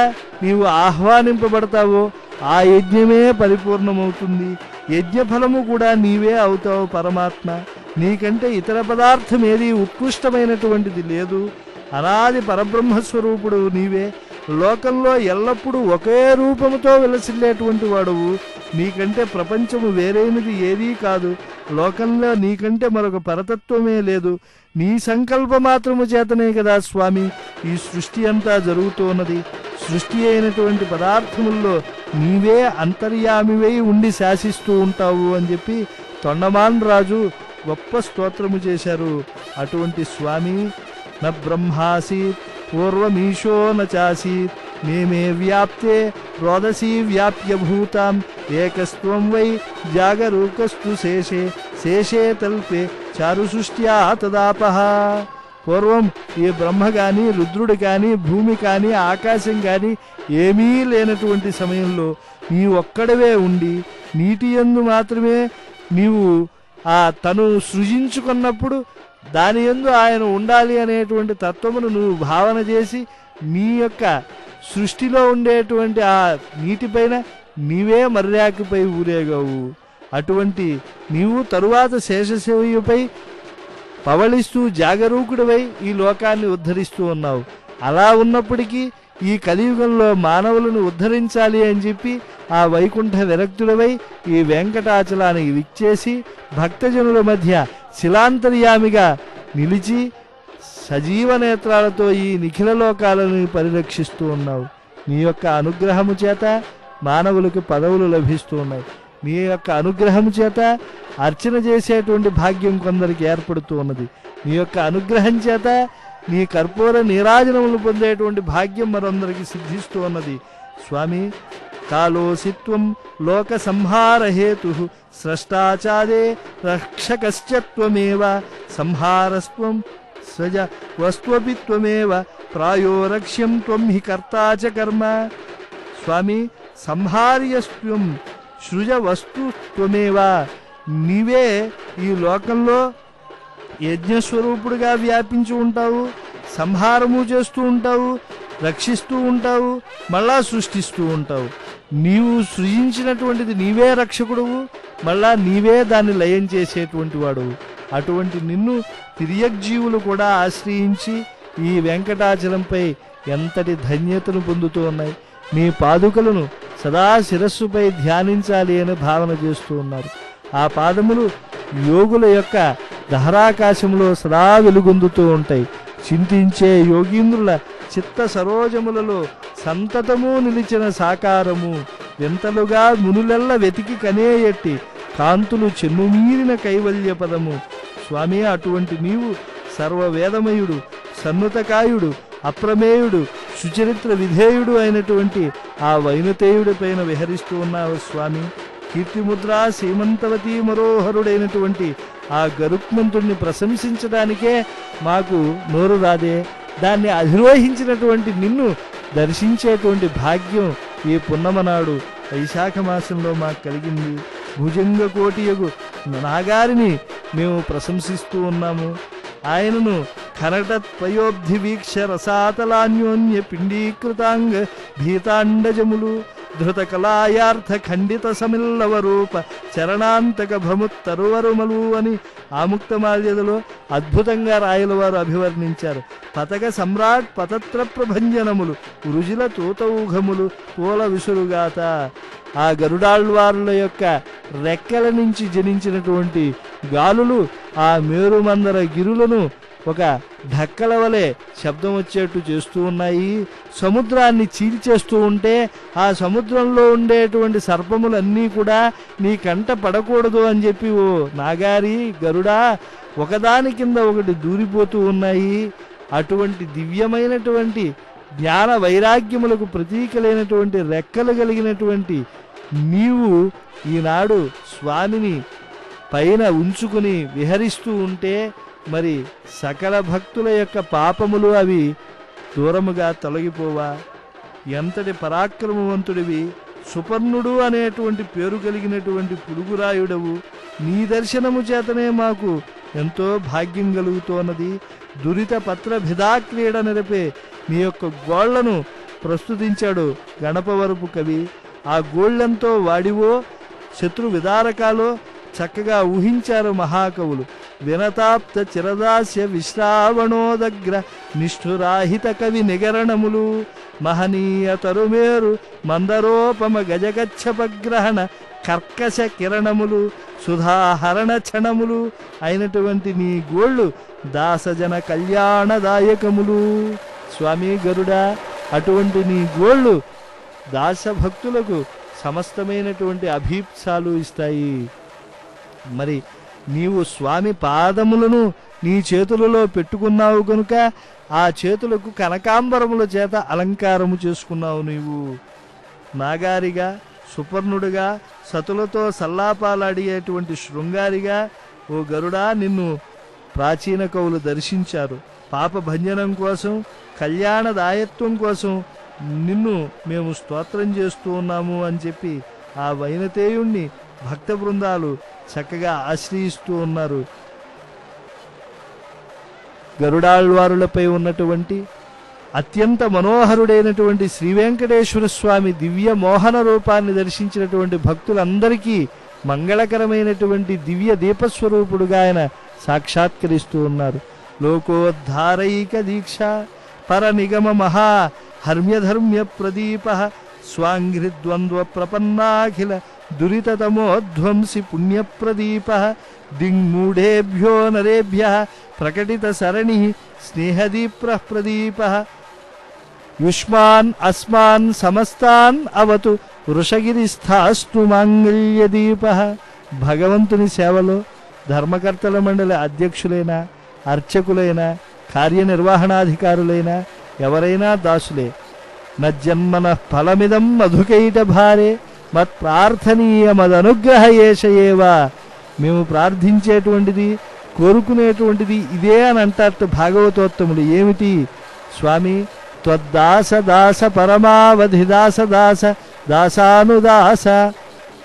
నీవు ఆహ్వానింపబడతావో ఆ యజ్ఞమే పరిపూర్ణమవుతుంది. యజ్ఞఫలము కూడా నీవే అవుతావు పరమాత్మ. నీకంటే ఇతర పదార్థం ఏది ఉత్కృష్టమైనటువంటిది లేదు. అనాది పరబ్రహ్మస్వరూపుడు నీవే. లోకంలో ఎల్లప్పుడూ ఒకే రూపముతో విలసిల్లేటువంటి వాడువు. నీకంటే ప్రపంచము వేరైనది ఏదీ కాదు. లోకంలో నీకంటే మరొక పరతత్వమే లేదు. నీ సంకల్ప మాత్రము చేతనే కదా స్వామి ఈ సృష్టి అంతా జరుగుతున్నది. సృష్టి అయినటువంటి పదార్థముల్లో నీవే అంతర్యామివై ఉండి శాసిస్తూ ఉంటావు అని చెప్పి తొండమాన్ రాజు గొప్ప స్తోత్రము చేశారు. అటువంటి స్వామి న బ్రహ్మాసీత్ పూర్వమీశో నచాసీత్ మేమే వ్యాప్తే రోదసీ వ్యాప్యభూతాం ఏకస్త్వం వై జాగరూకస్తు శేషే శేషే తల్పే చారు సృష్ట్యా తదాపహ. పూర్వం ఈ బ్రహ్మ కానీ రుద్రుడు కానీ భూమి కానీ ఆకాశం కానీ ఏమీ లేనటువంటి సమయంలో నీ ఒక్కడవే ఉండి నీటి యందు మాత్రమే నీవు తను సృజించుకున్నప్పుడు దాని యందు ఆయన ఉండాలి అనేటువంటి తత్వమును నువ్వు భావన చేసి నీ యొక్క సృష్టిలో ఉండేటువంటి ఆ నీటిపైన నీవే మర్యాకపై ఊరేగావు. అటువంటి నీవు తరువాత శేషశివయుపై పవళిస్తూ జాగరూకుడివై ఈ లోకాన్ని ఉద్ధరిస్తూ ఉన్నావు. అలా ఉన్నప్పటికీ ఈ కలియుగంలో మానవులను ఉద్ధరించాలి అని చెప్పి ఆ వైకుంఠ విరక్తులవై ఈ వెంకటాచలానికి విచ్చేసి భక్తజనుల మధ్య శిలాంతర్యామిగా నిలిచి సజీవ నేత్రాలతో ఈ నిఖిల లోకాలను పరిరక్షిస్తూ ఉన్నావు. నీ యొక్క అనుగ్రహము చేత మానవులకు పదవులు లభిస్తూ ఉన్నాయి. నీ యొక్క అనుగ్రహం చేత అర్చన చేసేటువంటి భాగ్యం కొందరికి ఏర్పడుతూ ఉన్నది. నీ యొక్క అనుగ్రహం చేత నీ కర్పూర నీరాజనములు పొందేటువంటి భాగ్యం మరొందరికి సిద్ధిస్తూ ఉన్నది. స్వామి కాలోసిత్వం లోక సంహార హేతు స్రష్టాచారే రక్షకశ్చత్వమేవ సంహారస్త్వం సజ వస్త్వపి త్వమేవ ప్రాయో రక్ష్యం త్వం హి కర్తా చ కర్మ. స్వామి సంహార్యస్త్వం సృజ వస్తు త్వమేవ. నీవే ఈ లోకంలో యజ్ఞస్వరూపుడుగా వ్యాపించి ఉంటావు, సంహారము చేస్తూ ఉంటావు, రక్షిస్తూ ఉంటావు, మళ్ళా సృష్టిస్తూ ఉంటావు. నీవు సృజించినటువంటిది నీవే రక్షకుడువు, మళ్ళా నీవే దాన్ని లయం చేసేటువంటి వాడువు. అటువంటి నిన్ను తిరియగ్జీవులు కూడా ఆశ్రయించి ఈ వెంకటాచలంపై ఎంతటి ధన్యతను పొందుతూ ఉన్నాయి. నీ పాదుకలను సదా శిరస్సుపై ధ్యానించాలి అని భావన చేస్తూ ఉన్నారు. ఆ పాదములు యోగుల యొక్క దహరాకాశంలో సదా వెలుగొందుతూ ఉంటాయి. చింతించే యోగీంద్రుల చిత్త సరోజములలో సంతతము నిలిచిన సాకారము వింతలుగా మునులెల్ల వెతికి కనేయట్టి కాంతులు చెన్నుమీరిన కైవల్య పదము. స్వామి అటువంటి నీవు సర్వవేదమయుడు, సన్నుతకాయుడు, అప్రమేయుడు, సుచరిత్ర విధేయుడు అయినటువంటి ఆ వైనుతేయుడి పైన విహరిస్తూ ఉన్నావు స్వామి. కీర్తిముద్ర సీమంతవతి మరోహరుడైనటువంటి ఆ గరుక్మంతుడిని ప్రశంసించడానికే మాకు నోరు రాదే. దాన్ని అధిరోహించినటువంటి నిన్ను దర్శించేటువంటి భాగ్యం ఈ పున్నమనాడు వైశాఖ మాసంలో మాకు కలిగింది. భుజంగ కోటియగు నాగారిని మేము ప్రశంసిస్తూ ఉన్నాము. ఆయనను ఖనటత్వయోబ్ధి వీక్ష రసాతలాన్యోన్య పిండీకృతాంగ భీతాండజములు ధృత కళాయార్థ ఖండిత సమిల్లవరూప చరణాంతక భ్రముత్తరువరుమలు అని ఆముక్తమాల్యదలో అద్భుతంగా రాయల వారు అభివర్ణించారు. పతక సమ్రాట్ పతత్ర ప్రభంజనములు వృజుల తూతౌఘములు పూల విసురుగాత. ఆ గరుడాళ్వారుల యొక్క రెక్కల నుంచి జనించినటువంటి గాలులు ఆ మేరుమందర గిరులను ఒక ఢక్కల వలె శబ్దం వచ్చేట్టు చేస్తూ ఉన్నాయి. సముద్రాన్ని చీల్చేస్తూ ఉంటే ఆ సముద్రంలో ఉండేటువంటి సర్పములన్నీ కూడా నీ కంట పడకూడదు అని చెప్పి ఓ నాగారి గరుడా ఒకదాని కింద ఒకటి దూరిపోతూ ఉన్నాయి. అటువంటి దివ్యమైనటువంటి జ్ఞాన వైరాగ్యములకు ప్రతీకలైనటువంటి రెక్కలు కలిగినటువంటి నీవు ఈనాడు స్వామిని పైన ఉంచుకుని విహరిస్తూ ఉంటే మరి సకల భక్తుల యొక్క పాపములు అవి దూరముగా తొలగిపోవా? ఎంతటి పరాక్రమవంతుడివి, సుపర్ణుడు అనేటువంటి పేరు కలిగినటువంటి పురుగురాయుడవు. నీ దర్శనము చేతనే మాకు ఎంతో భాగ్యం కలుగుతోన్నది. దురిత పత్ర భిదాక్రీడ నిరపే నీ యొక్క గోళ్లను ప్రస్తుతించాడు గణపవరపు కవి. ఆ గోళ్లెంతో వాడివో శత్రు విదారకాలో చక్కగా ఊహించారు మహాకవులు. వినతాప్త చిరదాస్య విశ్రావణోదగ్ర నిష్ఠురాహిత కవి నిగరణములు మహనీయ తరుమేరు మందరోపమ గజగచ్చపగ్రహణ కర్కశ కిరణములు సుధాహరణ క్షణములు అయినటువంటి నీ గోళ్ళు దాసజన కళ్యాణదాయకములు. స్వామి గరుడా, అటువంటి నీ గోళ్ళు దాసభక్తులకు సమస్తమైనటువంటి అభీప్సాలు ఇస్తాయి. మరి నీవు స్వామి పాదములను నీ చేతులలో పెట్టుకున్నావు కనుక ఆ చేతులకు కనకాంబరముల చేత అలంకారము చేసుకున్నావు. నీవు నాగారిగా, సుపర్ణుడిగా, సతులతో సల్లాపాలాడియేటువంటి శృంగారిగా ఓ గరుడా నిన్ను ప్రాచీన కవులు దర్శించారు. పాప భంజనం కోసం, కళ్యాణదాయత్వం కోసం నిన్ను మేము స్తోత్రం చేస్తూ ఉన్నాము అని చెప్పి ఆ వైనతేయుణ్ణి భక్త బృందాలు చక్కగా ఆశ్రయిస్తూ ఉన్నారు. గరుడాళ్వారులపై ఉన్నటువంటి అత్యంత మనోహరుడైనటువంటి శ్రీ వెంకటేశ్వర స్వామి దివ్య మోహన రూపాన్ని దర్శించినటువంటి భక్తులందరికీ మంగళకరమైనటువంటి దివ్య దీపస్వరూపుడుగా ఆయన సాక్షాత్కరిస్తూ ఉన్నారు. లోకోద్ధారైక దీక్ష పరనిగమ మహా హర్మ్యధర్మ్య ప్రదీప స్వాంఘ్రిద్వంద్వ ప్రపన్నాఖిల దురితతమోధ్వంసి పుణ్యప్రదీప దింగ్మూఢేభ్యో నరేభ్య ప్రకటిత సరణి స్నేహదీప్ర ప్రదీప యుష్మాన్ అస్మాన్ సమస్తాన్ అవతు వృషగిరిస్థాస్తు మాంగళ్యదీప. భగవంతుని సేవలో ధర్మకర్తల మండలి అధ్యక్షులైన, అర్చకులైన, కార్యనిర్వహణాధికారులైన ఎవరైనా దాసులే. నజ్జన్మన ఫలమిదం మధుకైట భారే మత్ ప్రార్థనీయ మదనుగ్రహ ఏషయేవా. మేము ప్రార్థించేటువంటిది, కోరుకునేటువంటిది ఇదే అని అంటారు భాగవతోత్తములు. ఏమిటి స్వామి? త్వద్దాస దాస పరమావధి దాస దాస దాసానుదాస.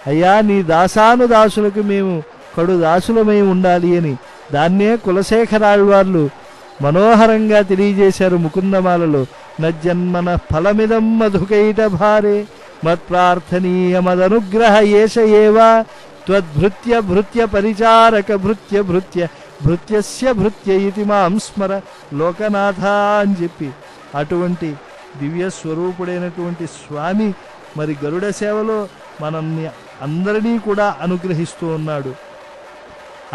అయ్యా, నీ దాసానుదాసులకు మేము కడు దాసులమై ఉండాలి అని దాన్నే కులశేఖరాళ్వార్లు మనోహరంగా తెలియజేశారు ముకుందమాలలో. నజ్జన్మన ఫలమిదం మధుకైట భారే మత్ప్రార్థనీయ మదనుగ్రహ ఏషయేవా త్వద్భృత్య భృత్య పరిచారక భృత్య భృత్య భృత్యస్య భృత్య ఇతి మాం స్మర లోకనాథ అని చెప్పి అటువంటి దివ్య స్వరూపుడైనటువంటి స్వామి మరి గరుడ సేవలో మనల్ని అందరినీ కూడా అనుగ్రహిస్తూ ఉన్నాడు.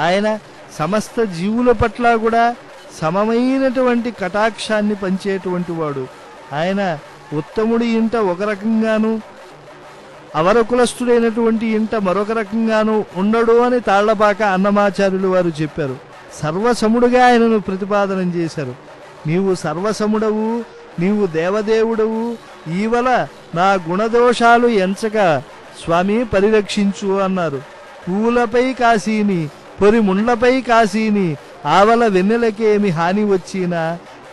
ఆయన సమస్త జీవుల పట్ల కూడా సమమైనటువంటి కటాక్షాన్ని పంచేటువంటి వాడు. ఆయన ఉత్తముడి ఇంట ఒక రకంగాను, అవరకులస్థుడైనటువంటి ఇంట మరొక రకంగాను ఉండడు అని తాళ్లపాక అన్నమాచార్యులు వారు చెప్పారు. సర్వసముడుగా ఆయనను ప్రతిపాదనం చేశారు. నీవు సర్వసముడవు, నీవు దేవదేవుడవు, ఈవల నా గుణదోషాలు ఎంచక స్వామి పరిరక్షించు అన్నారు. పూలపై కాశీని, పొరి ముండ్లపై కాశీని, ఆవల వెన్నెలకేమి హాని వచ్చినా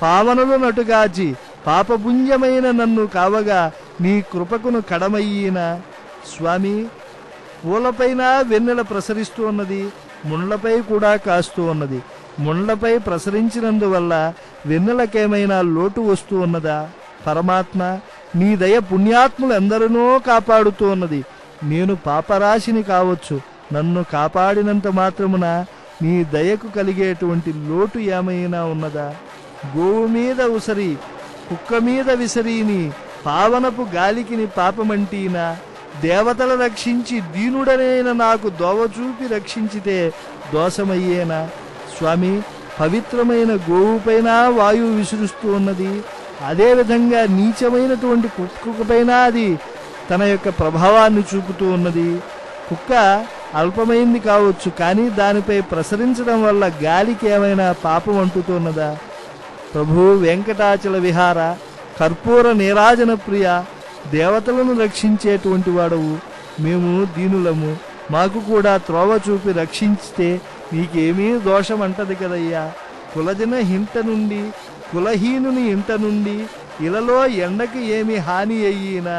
పావనులు నటుగాచి పాపపుంజమైన నన్ను కావగా నీ కృపకును కడమయ్యిన. స్వామి, పూలపైన వెన్నెల ప్రసరిస్తూ ఉన్నది, ముండ్లపై కూడా కాస్తూ ఉన్నది. ముండ్లపై ప్రసరించినందువల్ల వెన్నెలకేమైనా లోటు వస్తూ ఉన్నదా? పరమాత్మ, నీ దయ పుణ్యాత్ములందరినో కాపాడుతూ ఉన్నది. నేను పాపరాశిని కావచ్చు, నన్ను కాపాడినంత మాత్రమున నీ దయకు కలిగేటువంటి లోటు ఏమైనా ఉన్నదా? గోవు మీద ఉసరి, కుక్క మీద విసరీని, పావనపు గాలికిని పాపమంటీనా? దేవతల రక్షించి దీనుడనైన నాకు దోవచూపి రక్షించితే దోషమయ్యేనా? స్వామి, పవిత్రమైన గోవుపైన వాయువు విసురుస్తూ ఉన్నది, అదేవిధంగా నీచమైనటువంటి కుక్కపైన అది తన యొక్క ప్రభావాన్ని చూపుతూ ఉన్నది. కుక్క అల్పమైంది కావచ్చు, కానీ దానిపై ప్రసరించడం వల్ల గాలికి ఏమైనా పాపం అంటుతున్నదా? ప్రభు వెంకటాచల విహార, కర్పూర నీరాజన ప్రియ, దేవతలను రక్షించేటువంటి వాడవు. మేము దీనులము, మాకు కూడా త్రోవ చూపి రక్షించితే నీకేమీ దోషం అంటది కదయ్యా. కులజన హింట నుండి కులహీనుని ఇంట నుండి ఇలలో ఎండకి ఏమి హాని అయ్యినా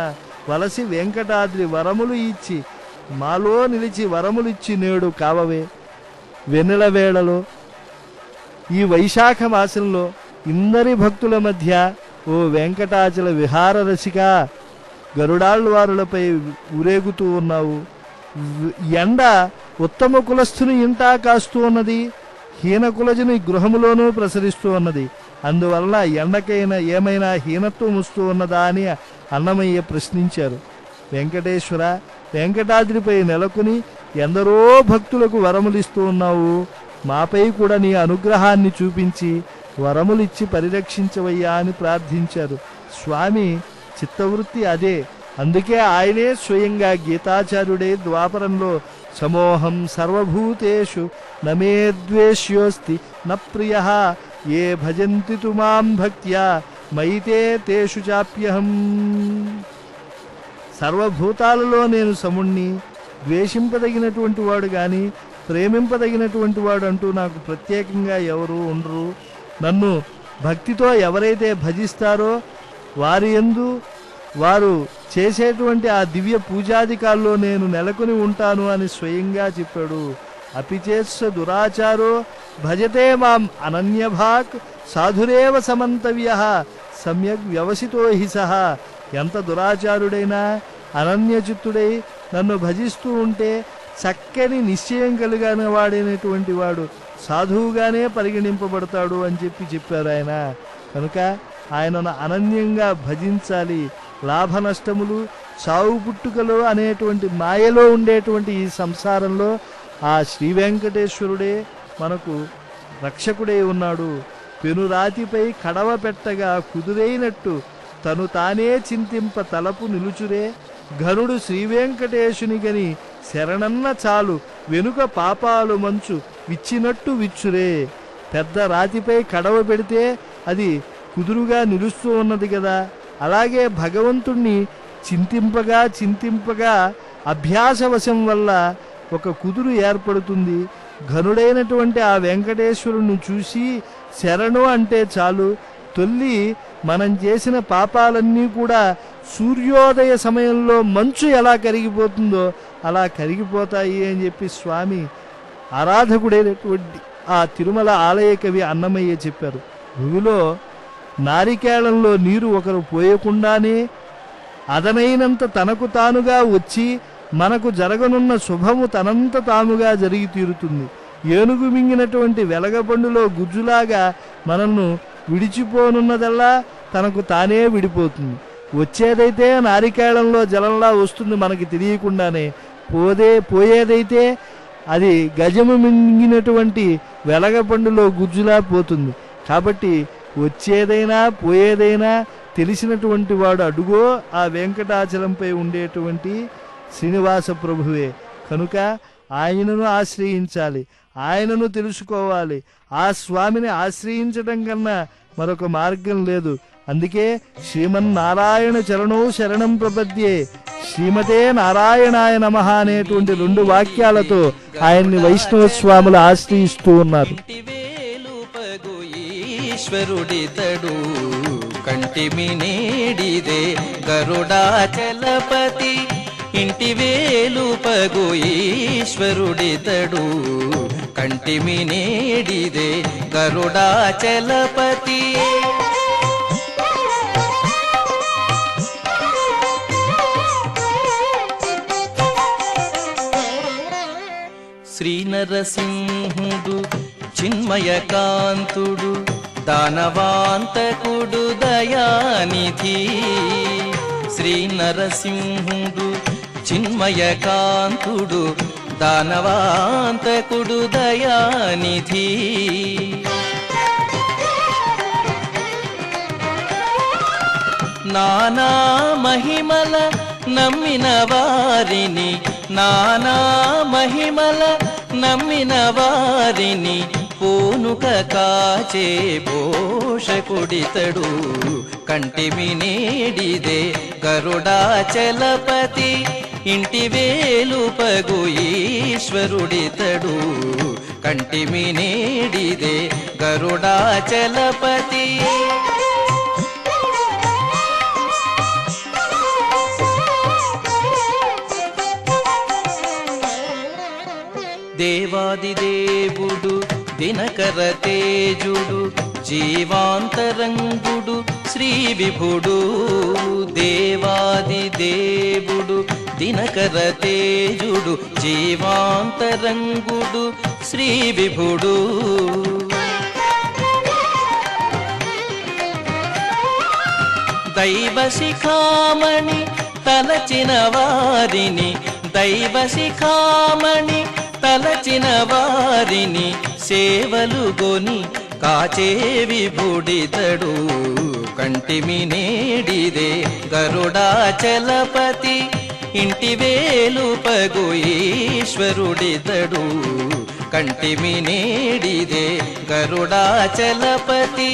వలసి వెంకటాద్రి వరములు ఇచ్చి మాలో నిలిచి వరములిచ్చి నేడు కావవే. వెన్నెల వేళలో ఈ వైశాఖ మాసంలో ఇందరి భక్తుల మధ్య ఓ వెంకటాచల విహార రసిక గరుడాళ్వారులపై ఊరేగుతూ ఉన్నావు. ఎండ ఉత్తమ కులస్థుని ఇంటా కాస్తూ ఉన్నది, హీన కులజుని గృహములోనూ ప్రసరిస్తూ ఉన్నది. అందువల్ల ఎండకైనా ఏమైనా హీనత్వం వస్తూ ఉన్నదా అని అన్నమయ్య ప్రశ్నించారు. వెంకటేశ్వర, వెంకటాద్రిపై నెలకొని ఎందరో భక్తులకు వరములిస్తూ ఉన్నావు, మాపై కూడా నీ అనుగ్రహాన్ని చూపించి వరములిచ్చి పరిరక్షించవయ్యా అని ప్రార్థించారు. స్వామి చిత్తవృత్తి అదే. అందుకే ఆయనే స్వయంగా గీతాచార్యుడే ద్వాపరంలో సమోహం సర్వభూతేషు నమే ద్వేష్యోస్తి న ప్రియః ఏ భజంతి తు మాం భక్త్యా మైతే తేషు చాప్యహం. సర్వభూతాలలో నేను సముణ్ణి, ద్వేషింపదగినటువంటి వాడు గాని ప్రేమింపదగినటువంటి వాడు అంటూ నాకు ప్రత్యేకంగా ఎవరు ఉండరు. నన్ను భక్తితో ఎవరైతే భజిస్తారో వారి యందు వారు చేసేటువంటి ఆ దివ్య పూజాధికాల్లో నేను నెలకొని ఉంటాను అని స్వయంగా చెప్పాడు. అపిచేత్స దురాచారో భజతే మాం అనన్యభాక్ సాధురేవ సమంతవ్యః సమ్యక్ వ్యవసితో హి సహ. ఎంత దురాచారుడైనా అనన్యచిత్తుడై నన్ను భజిస్తూ ఉంటే చక్కని నిశ్చయం కలిగిన వాడైనటువంటి వాడు సాధువుగానే పరిగణింపబడతాడు అని చెప్పారు ఆయన. కనుక ఆయనను అనన్యంగా భజించాలి. లాభ నష్టములు, చావు పుట్టుకలు అనేటువంటి మాయలో ఉండేటువంటి ఈ సంసారంలో ఆ శ్రీ వెంకటేశ్వరుడే మనకు రక్షకుడై ఉన్నాడు. పెనురాతిపై కడవ పెట్టగా కుదురైనట్టు తను తానే చింతింప తలపు నిలుచురే. ఘనుడు శ్రీవెంకటేశుని గని శరణన్న చాలు వెనుక పాపాలు మంచు విచ్చినట్టు విచ్చురే. పెద్ద రాతిపై కడవ పెడితే అది కుదురుగా నిలుస్తూ ఉన్నది కదా, అలాగే భగవంతుణ్ణి చింతింపగా అభ్యాసవశం వల్ల ఒక కుదురు ఏర్పడుతుంది. ఘనుడైనటువంటి ఆ వెంకటేశ్వరుని చూసి శరణు అంటే చాలు, తొల్లి మనం చేసిన పాపాలన్నీ కూడా సూర్యోదయ సమయంలో మంచు ఎలా కరిగిపోతుందో అలా కరిగిపోతాయి అని చెప్పి స్వామి ఆరాధకుడైనటువంటి ఆ తిరుమల ఆలయ కవి అన్నమయ్య చెప్పారు. భూమిలో నారికేళంలో నీరు ఒకరు పోయకుండానే అదనైనంత తనకు తానుగా వచ్చి మనకు జరగనున్న శుభము తనంత తాముగా జరిగి తీరుతుంది. ఏనుగు మింగినటువంటి వెలగబండులో గుజ్జులాగా మనల్ని విడిచిపోనున్నదల్లా తనకు తానే విడిపోతుంది. వచ్చేదైతే నారికేళంలో జలంలా వస్తుంది మనకి తెలియకుండానే, పోయేదైతే అది గజము మింగినటువంటి వెలగబండులో గుజ్జులా పోతుంది. కాబట్టి వచ్చేదైనా పోయేదైనా తెలిసినటువంటి వాడు అడుగో ఆ వెంకటాచలంపై ఉండేటువంటి శ్రీనివాస ప్రభువే. కనుక ఆయనను ఆశ్రయించాలి, ఆయనను తెలుసుకోవాలి. ఆ స్వామిని ఆశ్రయించడం కన్నా మరొక మార్గం లేదు. అందుకే శ్రీమన్నారాయణ చరణో శరణం ప్రపద్యే, శ్రీమతే నారాయణాయ నమః అనేటువంటి 2 వాక్యాలతో ఆయన్ని వైష్ణవ స్వాములు ఆశ్రయిస్తూ ఉన్నారు. ఈశ్వరుడితడు కంటిమి నేడిదే గరుడాచలపతి, ఇంటి వేలు పగు ఈశ్వరుడితడు కంటిమి నేడిదే గరుడాచలపతి. శ్రీ నరసింహుడు చిన్మయకాంతుడు దానవాంతకుడు దయానిధి. శ్రీ నరసింహుడు చిన్మయకాంతుడు దానవాంతకుడు దయానిధి. నానా మహిమల నమ్మిన వారిని, నానా మహిమల నమ్మిన వారిని పూనుక కాచే పోషకుడితడు కంటిమి నేడిదే గరుడాచలపతి. ఇంటి వేలుపగు ఈశ్వరుడితడు కంటిమి నేడిదే గరుడాచలపతి దేవాదిదేవుడు దినకర తేజుడు జీవాంతరంగుడు శ్రీ విభుడు దేవాదిదేవుడు దినకర తేజుడు జీవాంతరంగుడు శ్రీ విభుడు దైవ శిఖామణి తలచిన వారిని దైవ శిఖామణి తలచిన వారిని సేవలు గొని కాచే విభుడితడు కంటిమి నేడిదే గరుడాచలపతి ఇంటి వేలుపగు ఈశ్వరుడితడు కంటిమి నేడిదే గరుడాచలపతి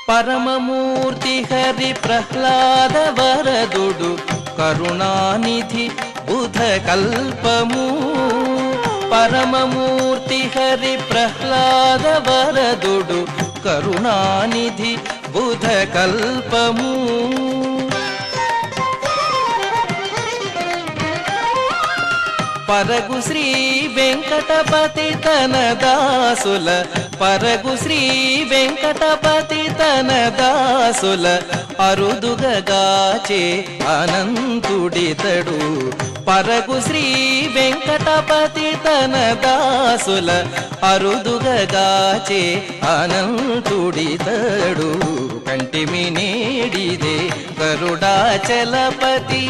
పరమమూర్తి హరి ప్రహ్లాద వరదుడు కరుణానిధి బుధ కల్పము పరమమూర్తి హరి ప్రహ్లాద వరదుడు కరుణానిధి బుధ కల్పము పరగు శ్రీ వెంకటపతి తన దాసుల పరగు శ్రీ వెంకటపతి తన దాసుల అరుదుగాచే అనంతుడితడు పరగు శ్రీ వెంకటపతి తన దాసుల అరుదుగాచే అనంతుడితడు కంటిమి నేడిదే గరుడాచలపతి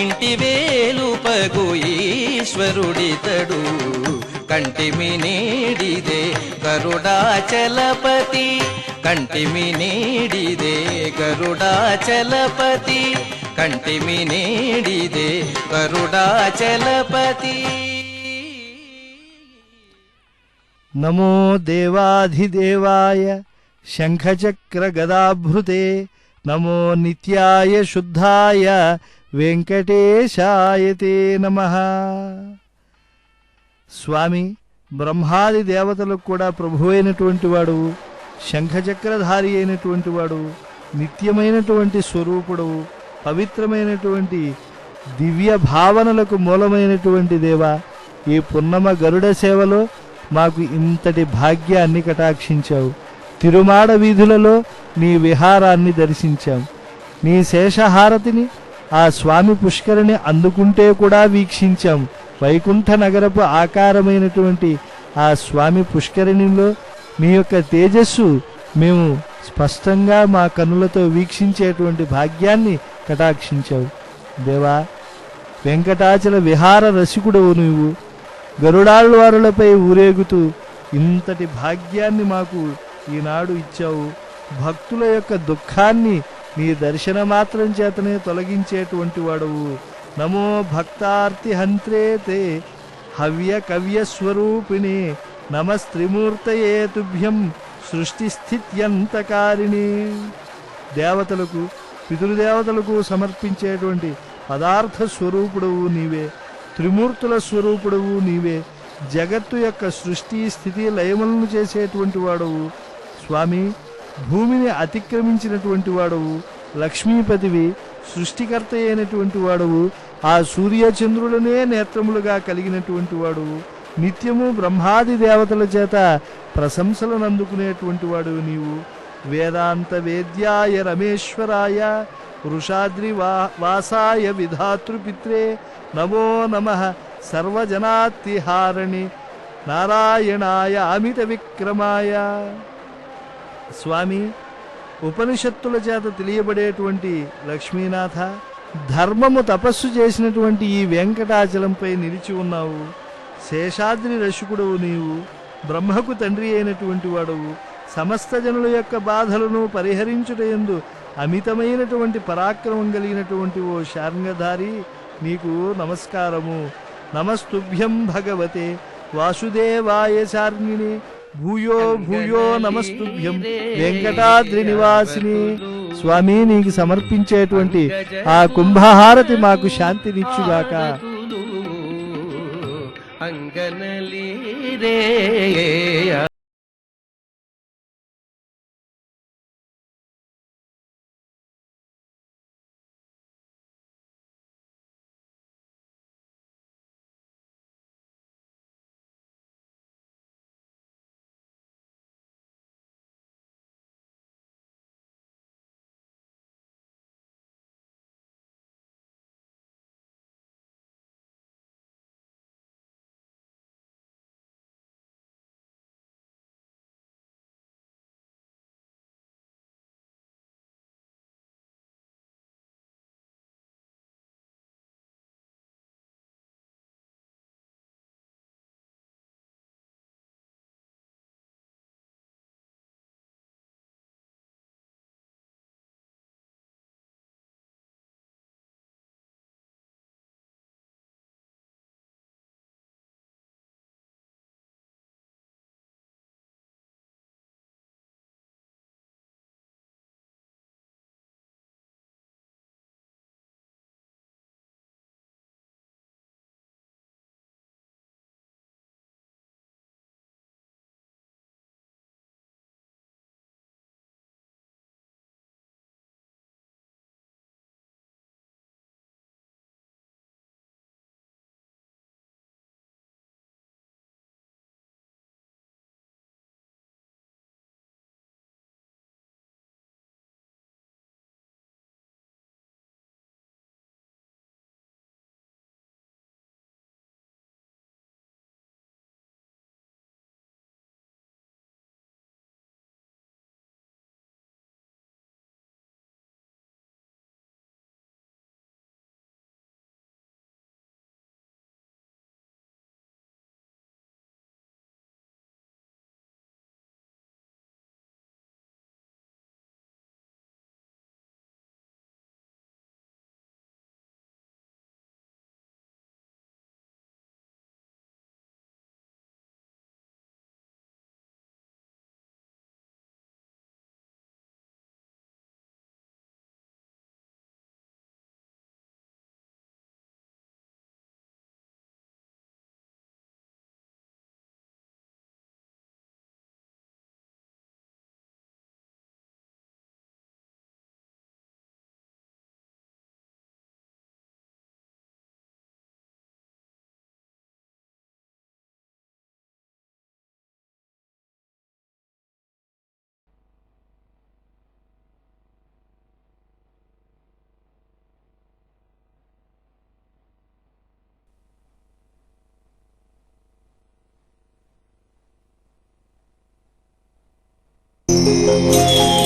ఇంటి వేలుపగు ఈశ్వరుడితడు కంటిమి నేడిదే గరుడాచలపతి కంటిమి నేడిదే గరుడాచలపతి కంటిమి నేడిదే గరుడాచలపతి నమో దేవాధిదేవాయ శంఖచక్ర గదాభృతే నమో నిత్యాయ శుద్ధాయ వెంకటేశాయతే నమః. స్వామి బ్రహ్మాది దేవతలకు కూడా ప్రభు అయినటువంటి వాడు, శంఖచక్రధారి అయినటువంటి వాడు, నిత్యమైనటువంటి స్వరూపుడు, పవిత్రమైనటువంటి దివ్య భావనలకు మూలమైనటువంటి దేవ, ఈ పున్నమ గరుడ సేవలో మాకు ఇంతటి భాగ్యాన్ని కటాక్షించావు. తిరుమాడ వీధులలో నీ విహారాన్ని దర్శించాం. నీ శేషహారతిని ఆ స్వామి పుష్కరిని అందుకుంటే కూడా వీక్షించాం. వైకుంఠ నగరపు ఆకారమైనటువంటి ఆ స్వామి పుష్కరిణిలో నీ యొక్క తేజస్సు మేము స్పష్టంగా మా కన్నులతో వీక్షించేటువంటి భాగ్యాన్ని కటాక్షించావు. దేవా, వెంకటాచల విహార రసికుడవు నీవు. గరుడాళ్వారులపై ఊరేగుతూ ఇంతటి భాగ్యాన్ని మాకు ఈనాడు ఇచ్చావు. భక్తుల యొక్క దుఃఖాన్ని నీ దర్శన మాత్రం చేతనే తొలగించేటువంటి వాడవు. నమో భక్తార్తి హంత్రే తే హవ్య కవ్య స్వరూపిణి నమస్త్రిమూర్తయే తుభ్యం సృష్టి స్థిత్యంతకారిణి. దేవతలకు పితృదేవతలకు సమర్పించేటువంటి పదార్థ స్వరూపుడవు నీవే, త్రిమూర్తుల స్వరూపుడవు నీవే, జగత్తు యొక్క సృష్టి స్థితి లయములను చేసేటువంటి వాడవు. స్వామి, భూమిని అతిక్రమించినటువంటి వాడవు, లక్ష్మీపతివి, సృష్టికర్త అయినటువంటి వాడవు, ఆ సూర్యచంద్రులనే నేత్రములుగా కలిగినటువంటి వాడవు, నిత్యము బ్రహ్మాది దేవతల చేత ప్రశంసలను అందుకునేటువంటి వాడువు నీవు. వేదాంత వేద్యాయ రమేశ్వరాయ వృషాద్రి వాసాయ విధాతృపిత్రే నమో నమః సర్వజనాత్తిహారణి నారాయణాయ అమిత విక్రమాయ. స్వామి, ఉపనిషత్తుల చేత తెలియబడేటువంటి లక్ష్మీనాథ, ధర్మము తపస్సు చేసినటువంటి ఈ వెంకటాచలంపై నిలిచి ఉన్నావు. శేషాద్రి రసికుడవు నీవు, బ్రహ్మకు తండ్రి అయినటువంటి వాడవు. సమస్త జనుల యొక్క బాధలను పరిహరించుటయందు అమితమైనటువంటి పరాక్రమం కలిగినటువంటి ఓ శార్ంగధారి, నీకు నమస్కారము. నమస్తుభ్యం భగవతే వాసుదేవాయ శార్ణిని భూయో భూయో నమస్తుభ్యం వెంకటాద్రి నివాసిని. స్వామి నీకు సమర్పించేటువంటి ఆ కుంభహారతి మాకు శాంతినిచ్చుగాక. అంగనలీరే Thank you.